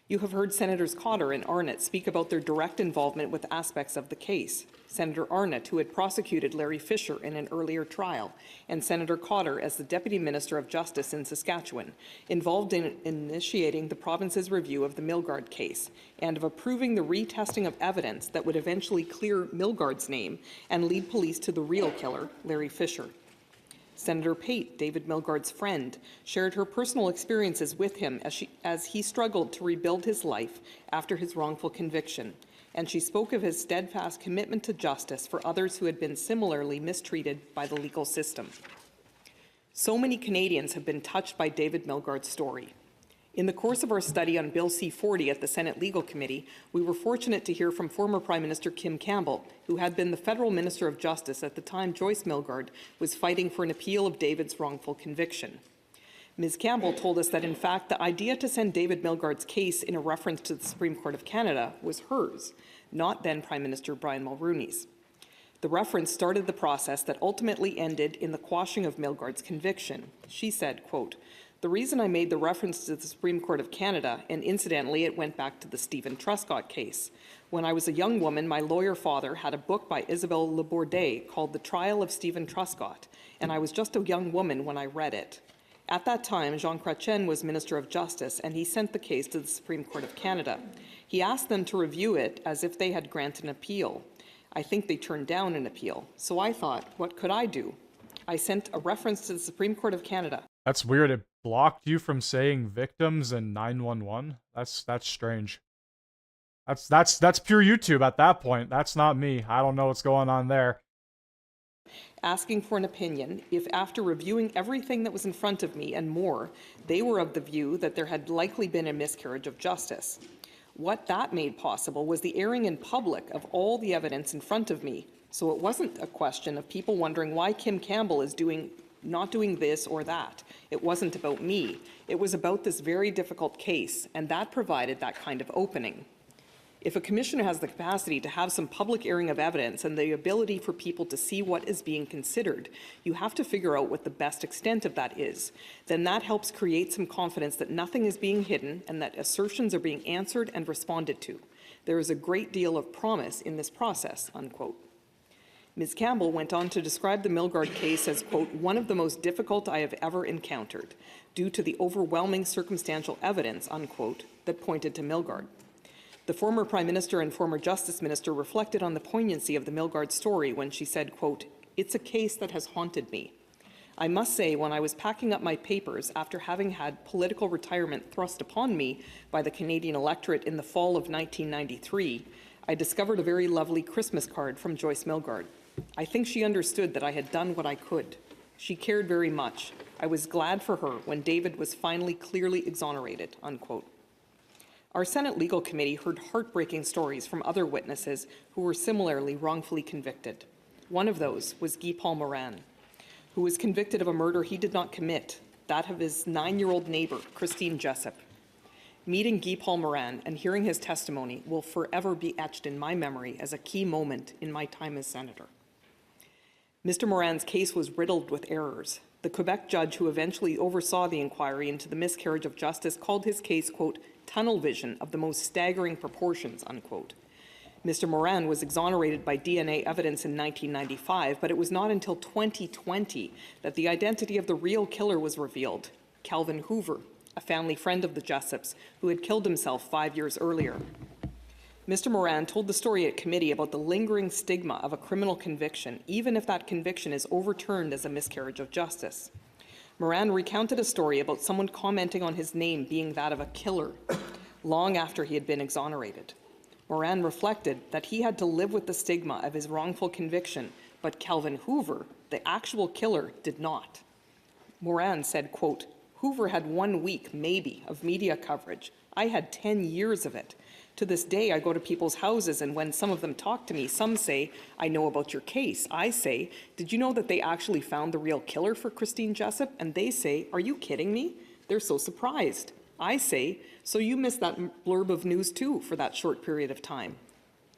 You have heard Senators Cotter and Arnott speak about their direct involvement with aspects of the case. Senator Arnott, who had prosecuted Larry Fisher in an earlier trial, and Senator Cotter as the Deputy Minister of Justice in Saskatchewan, involved in initiating the province's review of the Milgaard case and of approving the retesting of evidence that would eventually clear Milgaard's name and lead police to the real killer, Larry Fisher. Senator Pate, David Milgaard's friend, shared her personal experiences with him as he struggled to rebuild his life after his wrongful conviction, and she spoke of his steadfast commitment to justice for others who had been similarly mistreated by the legal system. So many Canadians have been touched by David Milgaard's story. In the course of our study on Bill C-40 at the Senate Legal Committee, we were fortunate to hear from former Prime Minister Kim Campbell, who had been the Federal Minister of Justice at the time Joyce Milgaard was fighting for an appeal of David's wrongful conviction. Ms. Campbell told us that, in fact, the idea to send David Milgaard's case in a reference to the Supreme Court of Canada was hers, not then Prime Minister Brian Mulroney's. The reference started the process that ultimately ended in the quashing of Milgaard's conviction. She said, quote, "The reason I made the reference to the Supreme Court of Canada, and incidentally it went back to the Stephen Truscott case. When I was a young woman, my lawyer father had a book by Isabelle Labourdet called The Trial of Stephen Truscott, and I was just a young woman when I read it. At that time, Jean Chrétien was Minister of Justice, and he sent the case to the Supreme Court of Canada. He asked them to review it as if they had granted an appeal. I think they turned down an appeal. So I thought, what could I do? I sent a reference to the Supreme Court of Canada." That's weird. It blocked you from saying victims and 911. That's strange. That's pure YouTube at that point. That's not me. I don't know what's going on there. Asking for an opinion if, after reviewing everything that was in front of me and more, they were of the view that there had likely been a miscarriage of justice. What that made possible was the airing in public of all the evidence in front of me. So it wasn't a question of people wondering why Kim Campbell is not doing this or that. It wasn't about me. It was about this very difficult case, and that provided that kind of opening. If a commissioner has the capacity to have some public airing of evidence and the ability for people to see what is being considered, you have to figure out what the best extent of that is. Then that helps create some confidence that nothing is being hidden and that assertions are being answered and responded to. There is a great deal of promise in this process, unquote. Ms. Campbell went on to describe the Milgaard case as, quote, "one of the most difficult I have ever encountered, due to the overwhelming circumstantial evidence," unquote, that pointed to Milgaard. The former Prime Minister and former Justice Minister reflected on the poignancy of the Milgaard story when she said, quote, "It's a case that has haunted me. I must say, when I was packing up my papers after having had political retirement thrust upon me by the Canadian electorate in the fall of 1993, I discovered a very lovely Christmas card from Joyce Milgaard. I think she understood that I had done what I could. She cared very much. I was glad for her when David was finally clearly exonerated, unquote. Our Senate Legal Committee heard heartbreaking stories from other witnesses who were similarly wrongfully convicted. One of those was Guy Paul Moran, who was convicted of a murder he did not commit, that of his 9-year-old neighbor, Christine Jessup. Meeting Guy Paul Moran and hearing his testimony will forever be etched in my memory as a key moment in my time as senator. Mr. Moran's case was riddled with errors. The Quebec judge who eventually oversaw the inquiry into the miscarriage of justice called his case, quote, tunnel vision of the most staggering proportions, unquote. Mr. Moran was exonerated by DNA evidence in 1995, but it was not until 2020 that the identity of the real killer was revealed, Calvin Hoover, a family friend of the Jessups, who had killed himself 5 years earlier. Mr. Moran told the story at committee about the lingering stigma of a criminal conviction, even if that conviction is overturned as a miscarriage of justice. Moran recounted a story about someone commenting on his name being that of a killer long after he had been exonerated. Moran reflected that he had to live with the stigma of his wrongful conviction, but Calvin Hoover, the actual killer, did not. Moran said, quote, Hoover had 1 week, maybe, of media coverage. I had 10 years of it. To this day, I go to people's houses, and when some of them talk to me, some say, I know about your case. I say, did you know that they actually found the real killer for Christine Jessup? And they say, are you kidding me? They're so surprised. I say, so you missed that blurb of news too for that short period of time.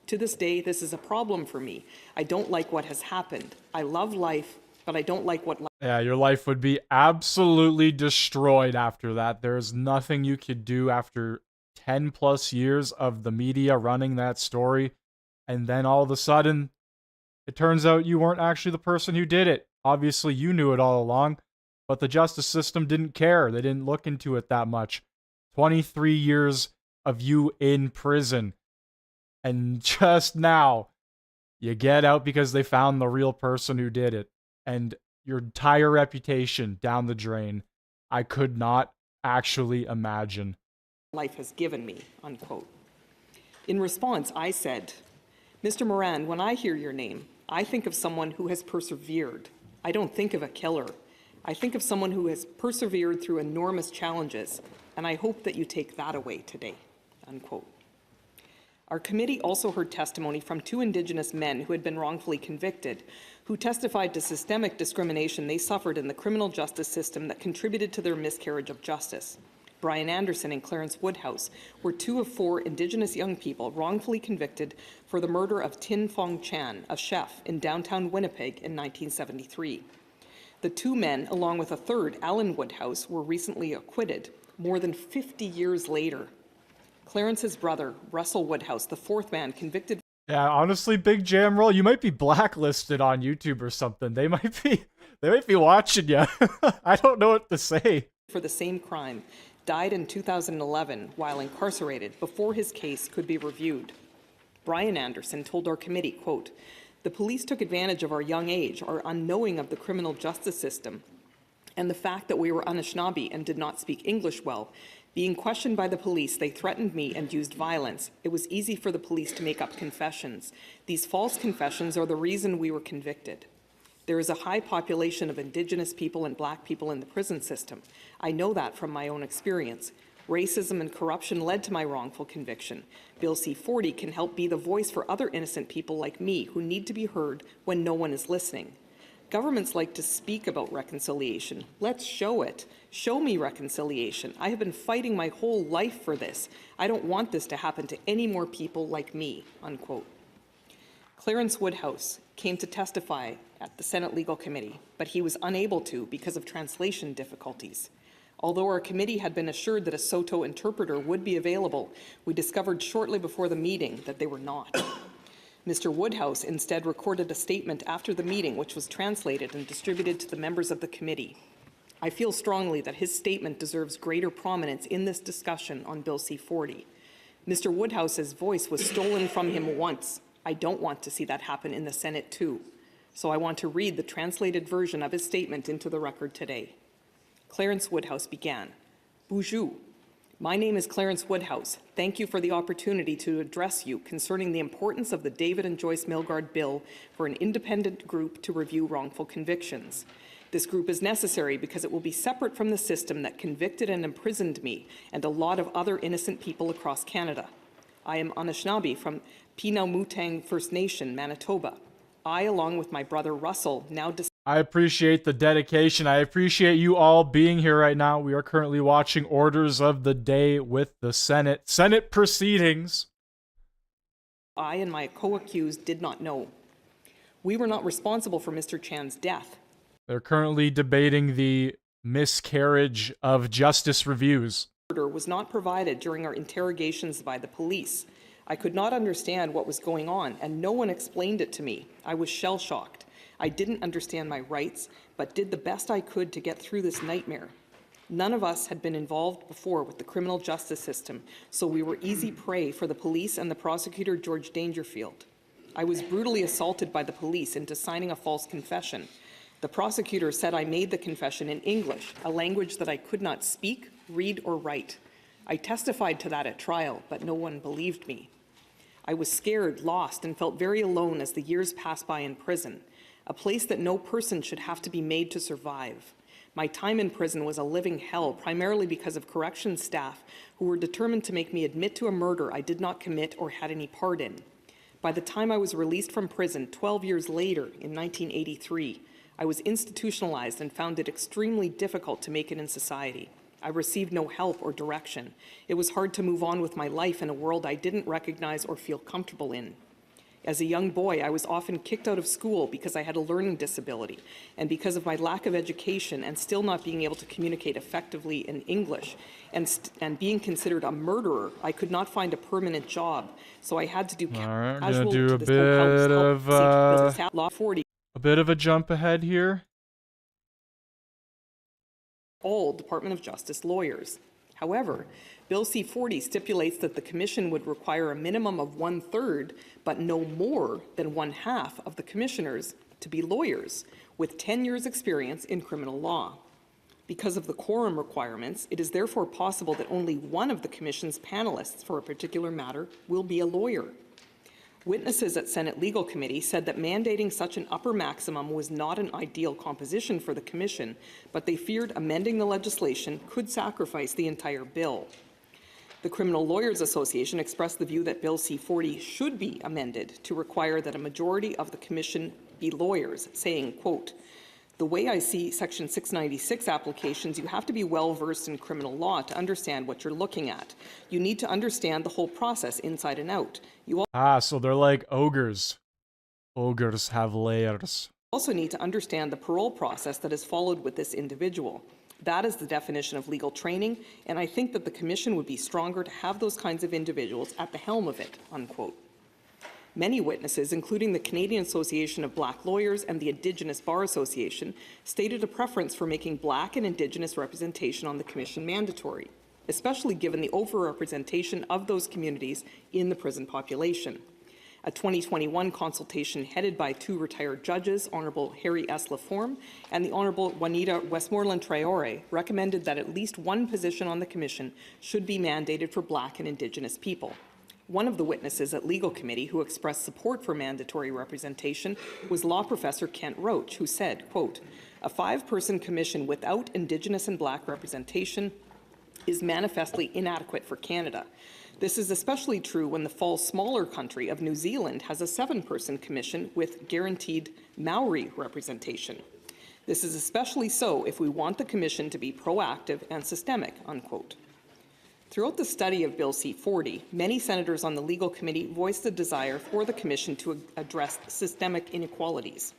To this day, this is a problem for me. I don't like what has happened. I love life, but I don't like what life. Yeah, your life would be absolutely destroyed after that. There's nothing you could do after 10 plus years of the media running that story. And then all of a sudden, it turns out you weren't actually the person who did it. Obviously, you knew it all along, but the justice system didn't care. They didn't look into it that much. 23 years of you in prison. And just now, you get out because they found the real person who did it. And your entire reputation down the drain. I could not actually imagine. Life has given me, unquote. In response, I said, Mr. Moran, when I hear your name, I think of someone who has persevered. I don't think of a killer. I think of someone who has persevered through enormous challenges, and I hope that you take that away today, unquote. Our committee also heard testimony from 2 Indigenous men who had been wrongfully convicted, who testified to systemic discrimination they suffered in the criminal justice system that contributed to their miscarriage of justice. Brian Anderson and Clarence Woodhouse were 2 of 4 Indigenous young people wrongfully convicted for the murder of Tin Fong Chan, a chef in downtown Winnipeg in 1973. The 2 men, along with a third, Alan Woodhouse, were recently acquitted more than 50 years later. Clarence's brother, Russell Woodhouse, the 4th man convicted. Yeah, honestly, Big Jam Roll, you might be blacklisted on YouTube or something. They might be watching you. I don't know what to say. For the same crime, died in 2011 while incarcerated before his case could be reviewed. Brian Anderson told our committee, quote, the police took advantage of our young age, our unknowing of the criminal justice system, and the fact that we were Anishinaabe and did not speak English well. Being questioned by the police, they threatened me and used violence. It was easy for the police to make up confessions. These false confessions are the reason we were convicted. There is a high population of Indigenous people and Black people in the prison system. I know that from my own experience. Racism and corruption led to my wrongful conviction. Bill C-40 can help be the voice for other innocent people like me who need to be heard when no one is listening. Governments like to speak about reconciliation. Let's show it. Show me reconciliation. I have been fighting my whole life for this. I don't want this to happen to any more people like me, unquote. Clarence Woodhouse came to testify at the Senate Legal Committee, but he was unable to because of translation difficulties. Although our committee had been assured that a Saulteaux interpreter would be available, we discovered shortly before the meeting that they were not. Mr. Woodhouse instead recorded a statement after the meeting which was translated and distributed to the members of the committee. I feel strongly that his statement deserves greater prominence in this discussion on Bill C-40. Mr. Woodhouse's voice was stolen from him once. I don't want to see that happen in the Senate too. So I want to read the translated version of his statement into the record today. Clarence Woodhouse began, Boujou, My name is Clarence Woodhouse. Thank you for the opportunity to address you concerning the importance of the David and Joyce Milgaard bill for an independent group to review wrongful convictions. This group is necessary because it will be separate from the system that convicted and imprisoned me and a lot of other innocent people across Canada. I am Anishinaabe from Pinau-Mutang First Nation, Manitoba. I, along with my brother Russell, now I appreciate the dedication. I appreciate you all being here right now. We are currently watching Orders of the Day with the Senate. Senate proceedings. I and my co-accused did not know. We were not responsible for Mr. Chan's death. They're currently debating the Miscarriage of Justice reviews. Order was not provided during our interrogations by the police. I could not understand what was going on, and no one explained it to me. I was shell-shocked. I didn't understand my rights, but did the best I could to get through this nightmare. None of us had been involved before with the criminal justice system, so we were easy prey for the police and the prosecutor, George Dangerfield. I was brutally assaulted by the police into signing a false confession. The prosecutor said I made the confession in English, a language that I could not speak, read, or write. I testified to that at trial, but no one believed me. I was scared, lost, and felt very alone as the years passed by in prison, a place that no person should have to be made to survive. My time in prison was a living hell, primarily because of corrections staff who were determined to make me admit to a murder I did not commit or had any part in. By the time I was released from prison 12 years later, in 1983, I was institutionalized and found it extremely difficult to make it in society. I received no help or direction. It was hard to move on with my life in a world I didn't recognize or feel comfortable in. As a young boy, I was often kicked out of school because I had a learning disability, and because of my lack of education and still not being able to communicate effectively in English, and being considered a murderer, I could not find a permanent job, so I had to do casual do to a this a bit of a jump ahead here. All Department of Justice lawyers. However, Bill C-40 stipulates that the Commission would require a minimum of 1/3, but no more than 1/2 of the commissioners to be lawyers with 10 years' experience in criminal law. Because of the quorum requirements, it is therefore possible that only one of the Commission's panelists for a particular matter will be a lawyer. Witnesses at Senate Legal Committee said that mandating such an upper maximum was not an ideal composition for the Commission, but they feared amending the legislation could sacrifice the entire bill. The Criminal Lawyers Association expressed the view that Bill C-40 should be amended to require that a majority of the Commission be lawyers, saying, quote, "The way I see Section 696 applications, you have to be well-versed in criminal law to understand what you're looking at. You need to understand the whole process inside and out. You So they're like ogres. Ogres have layers. also need to understand the parole process that is followed with this individual. That is the definition of legal training, and I think that the Commission would be stronger to have those kinds of individuals at the helm of it," unquote. Many witnesses, including the Canadian Association of Black Lawyers and the Indigenous Bar Association, stated a preference for making Black and Indigenous representation on the Commission mandatory, especially given the overrepresentation of those communities in the prison population. A 2021 consultation headed by 2 retired judges, Honourable Harry S. Laforme and the Honourable Juanita Westmoreland-Traore, recommended that at least one position on the Commission should be mandated for Black and Indigenous people. One of the witnesses at Legal Committee who expressed support for mandatory representation was law professor Kent Roach, who said, quote, "A 5-person commission without Indigenous and Black representation is manifestly inadequate for Canada. This is especially true when the far smaller country of New Zealand has a 7-person commission with guaranteed Maori representation. This is especially so if we want the Commission to be proactive and systemic," unquote. Throughout the study of Bill C-40, many senators on the Legal Committee voiced a desire for the Commission to address systemic inequalities.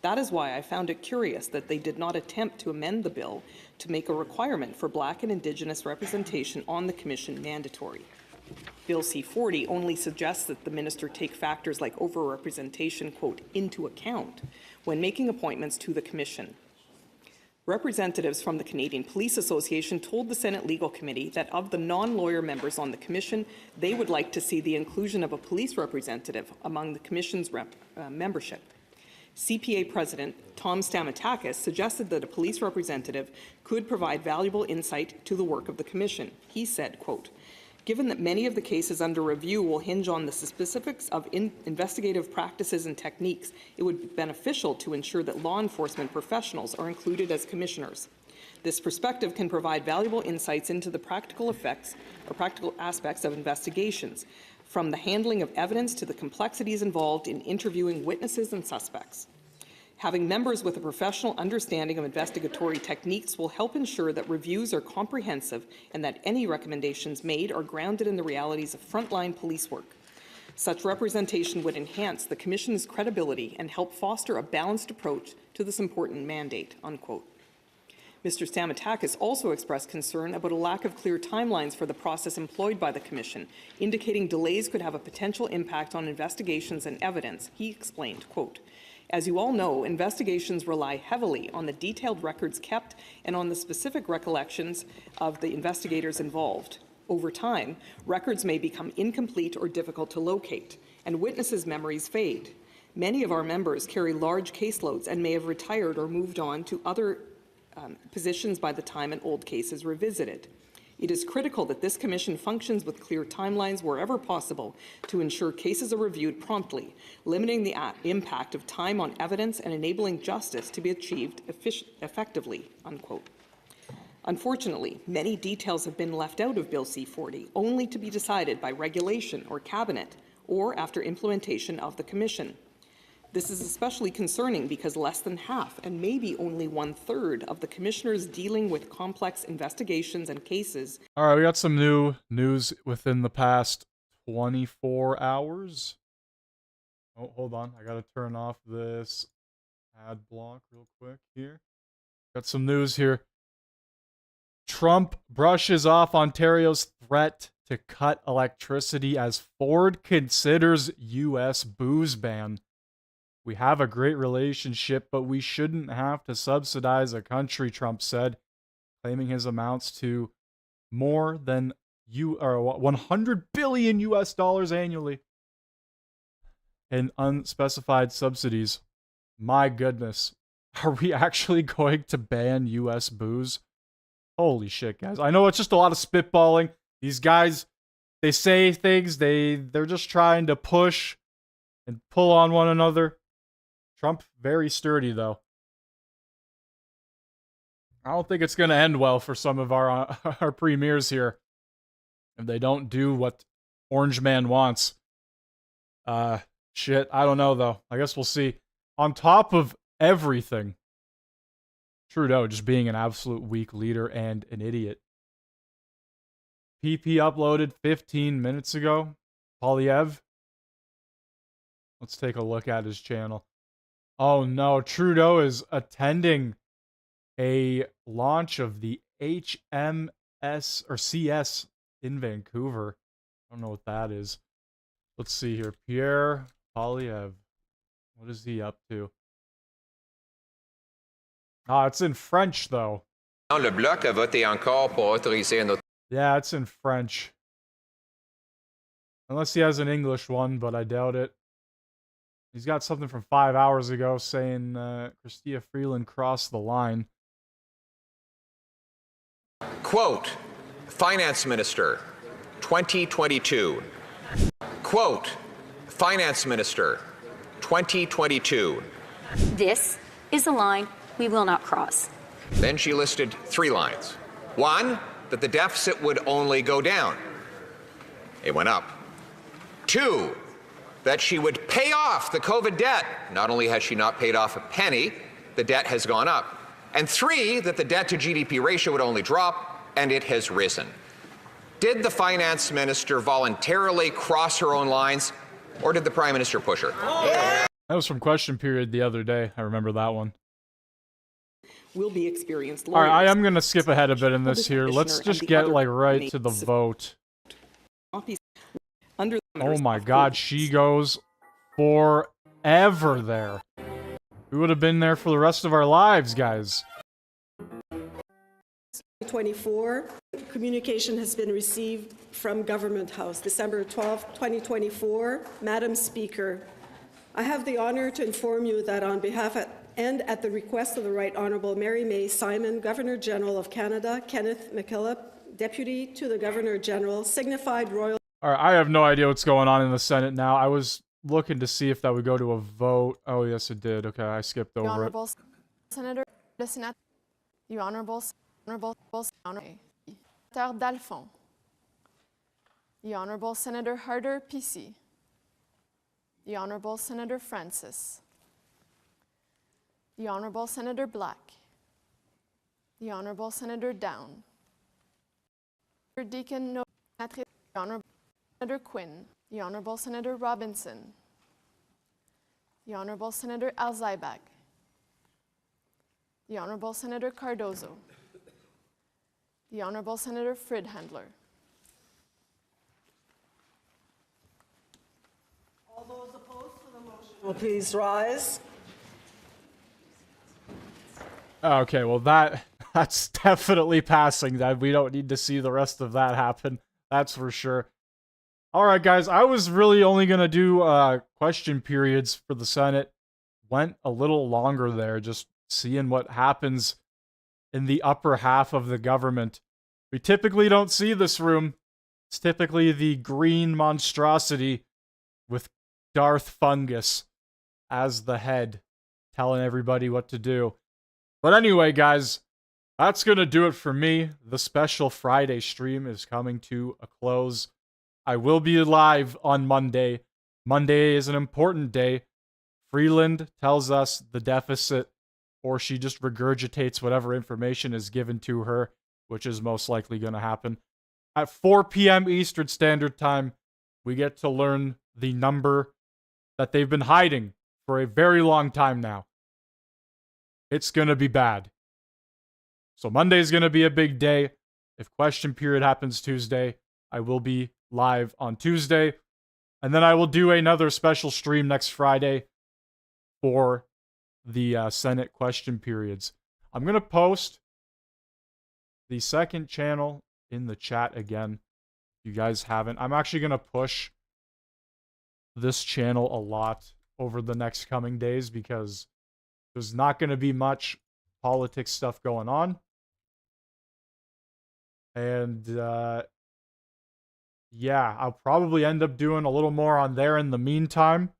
That is why I found it curious that they did not attempt to amend the bill to make a requirement for Black and Indigenous representation on the Commission mandatory. Bill C-40 only suggests that the minister take factors like overrepresentation, quote, into account when making appointments to the Commission. Representatives from the Canadian Police Association told the Senate Legal Committee that of the non-lawyer members on the Commission, they would like to see the inclusion of a police representative among the Commission's membership. CPA President Tom Stamatakis suggested that a police representative could provide valuable insight to the work of the Commission. He said, quote, "Given that many of the cases under review will hinge on the specifics of investigative practices and techniques, it would be beneficial to ensure that law enforcement professionals are included as commissioners. This perspective can provide valuable insights into the practical effects or practical aspects of investigations, from the handling of evidence to the complexities involved in interviewing witnesses and suspects. Having members with a professional understanding of investigatory techniques will help ensure that reviews are comprehensive and that any recommendations made are grounded in the realities of frontline police work. Such representation would enhance the Commission's credibility and help foster a balanced approach to this important mandate," unquote. Mr. Stamatakis also expressed concern about a lack of clear timelines for the process employed by the Commission, indicating delays could have a potential impact on investigations and evidence. He explained, quote, "As you all know, investigations rely heavily on the detailed records kept and on the specific recollections of the investigators involved. Over time, records may become incomplete or difficult to locate, and witnesses' memories fade. Many of our members carry large caseloads and may have retired or moved on to other positions by the time an old case is revisited. It is critical that this Commission functions with clear timelines wherever possible to ensure cases are reviewed promptly, limiting the impact of time on evidence and enabling justice to be achieved effectively," unquote. Unfortunately, many details have been left out of Bill C-40, only to be decided by regulation or cabinet or after implementation of the Commission. This is especially concerning because less than half, and maybe only 1/3, of the commissioners dealing with complex investigations and cases. All right, we got some new news within the past 24 hours. Oh, hold on. I got to turn off this ad block real quick here. Got some news here. Trump brushes off Ontario's threat to cut electricity as Ford considers U.S. booze ban. "We have a great relationship, but we shouldn't have to subsidize a country," Trump said, claiming his amounts to more than $100 billion annually in unspecified subsidies. My goodness. Are we actually going to ban U.S. booze? Holy shit, guys. I know it's just a lot of spitballing. These guys, they say things, they're just trying to push and pull on one another. Trump, very sturdy, though. I don't think it's going to end well for some of our premiers here if they don't do what Orange Man wants. Shit, I don't know, though. I guess we'll see. On top of everything, Trudeau just being an absolute weak leader and an idiot. PP uploaded 15 minutes ago. Polyev. Let's take a look at his channel. Oh no, Trudeau is attending a launch of the HMS or CS in Vancouver. I don't know what that is. Let's see here. Pierre Polyev. What is he up to? Ah, it's in French though. Le Bloc a voté encore pour autoriser un autre. Yeah, it's in French. Unless he has an English one, but I doubt it. He's got something from 5 hours ago saying Chrystia Freeland crossed the line. Quote, Finance Minister, 2022. Quote, Finance Minister, 2022. This is a line we will not cross. Then she listed 3 lines. 1, that the deficit would only go down. It went up. 2, that she would pay off the COVID debt. Not only has she not paid off a penny, the debt has gone up. And 3, that the debt to GDP ratio would only drop, and it has risen. Did the finance minister voluntarily cross her own lines, or did the prime minister push her? That was from question period the other day. I remember that one. Will be experienced All lawyers. right, I am going to skip ahead a bit in this here. Let's just get like right to the vote. Oh my god, she goes forever there. We would have been there for the rest of our lives, guys. 2024, communication has been received from Government House. December 12, 2024, Madam Speaker, I have the honour to inform you that on behalf and at the request of the Right Honourable Mary May Simon, Governor-General of Canada, Kenneth McKillop, Deputy to the Governor-General, signified royal... All right, I have no idea what's going on in the Senate now. I was looking to see if that would go to a vote. Oh, yes, it did. Okay, I skipped over it. Honourable Senator de Sénat, the Honourable Senator Dalphon, the Honourable Senator Harder PC, the Honourable Senator Francis, the Honourable Senator Black, the Honourable Senator Down, Deacon No, the Honourable Senator Quinn, the Honourable Senator Robinson, the Honourable Senator Alzibag, the Honourable Senator Cardozo, the Honourable Senator Fridhandler. All those opposed to the motion will please rise. Okay, well that's definitely passing. That we don't need to see the rest of that happen. That's for sure. All right, guys, I was really only going to do question periods for the Senate. Went a little longer there, just seeing what happens in the upper half of the government. We typically don't see this room. It's typically the green monstrosity with Darth Fungus as the head, telling everybody what to do. But anyway, guys, that's going to do it for me. The special Friday stream is coming to a close. I will be live on Monday. Monday is an important day. Freeland tells us the deficit, or she just regurgitates whatever information is given to her, which is most likely going to happen. At 4 p.m. Eastern Standard Time, we get to learn the number that they've been hiding for a very long time now. It's going to be bad. So Monday's going to be a big day. If question period happens Tuesday, I will be live on Tuesday. And then I will do another special stream next Friday for the Senate question periods. I'm going to post the second channel in the chat again. If you guys haven't, I'm actually going to push this channel a lot over the next coming days because there's not going to be much politics stuff going on. And yeah, I'll probably end up doing a little more on there in the meantime.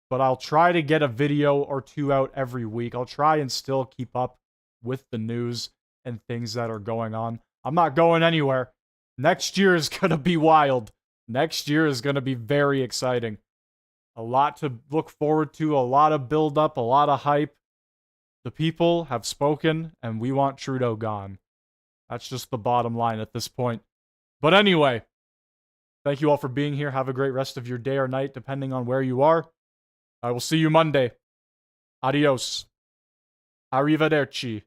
But I'll try to get a video or two out every week. I'll try and still keep up with the news and things that are going on. I'm not going anywhere. Next year is going to be wild. Next year is going to be very exciting. A lot to look forward to, a lot of build up, a lot of hype. The people have spoken, and we want Trudeau gone. That's just the bottom line at this point. But anyway, thank you all for being here. Have a great rest of your day or night, depending on where you are. I will see you Monday. Adios. Arrivederci.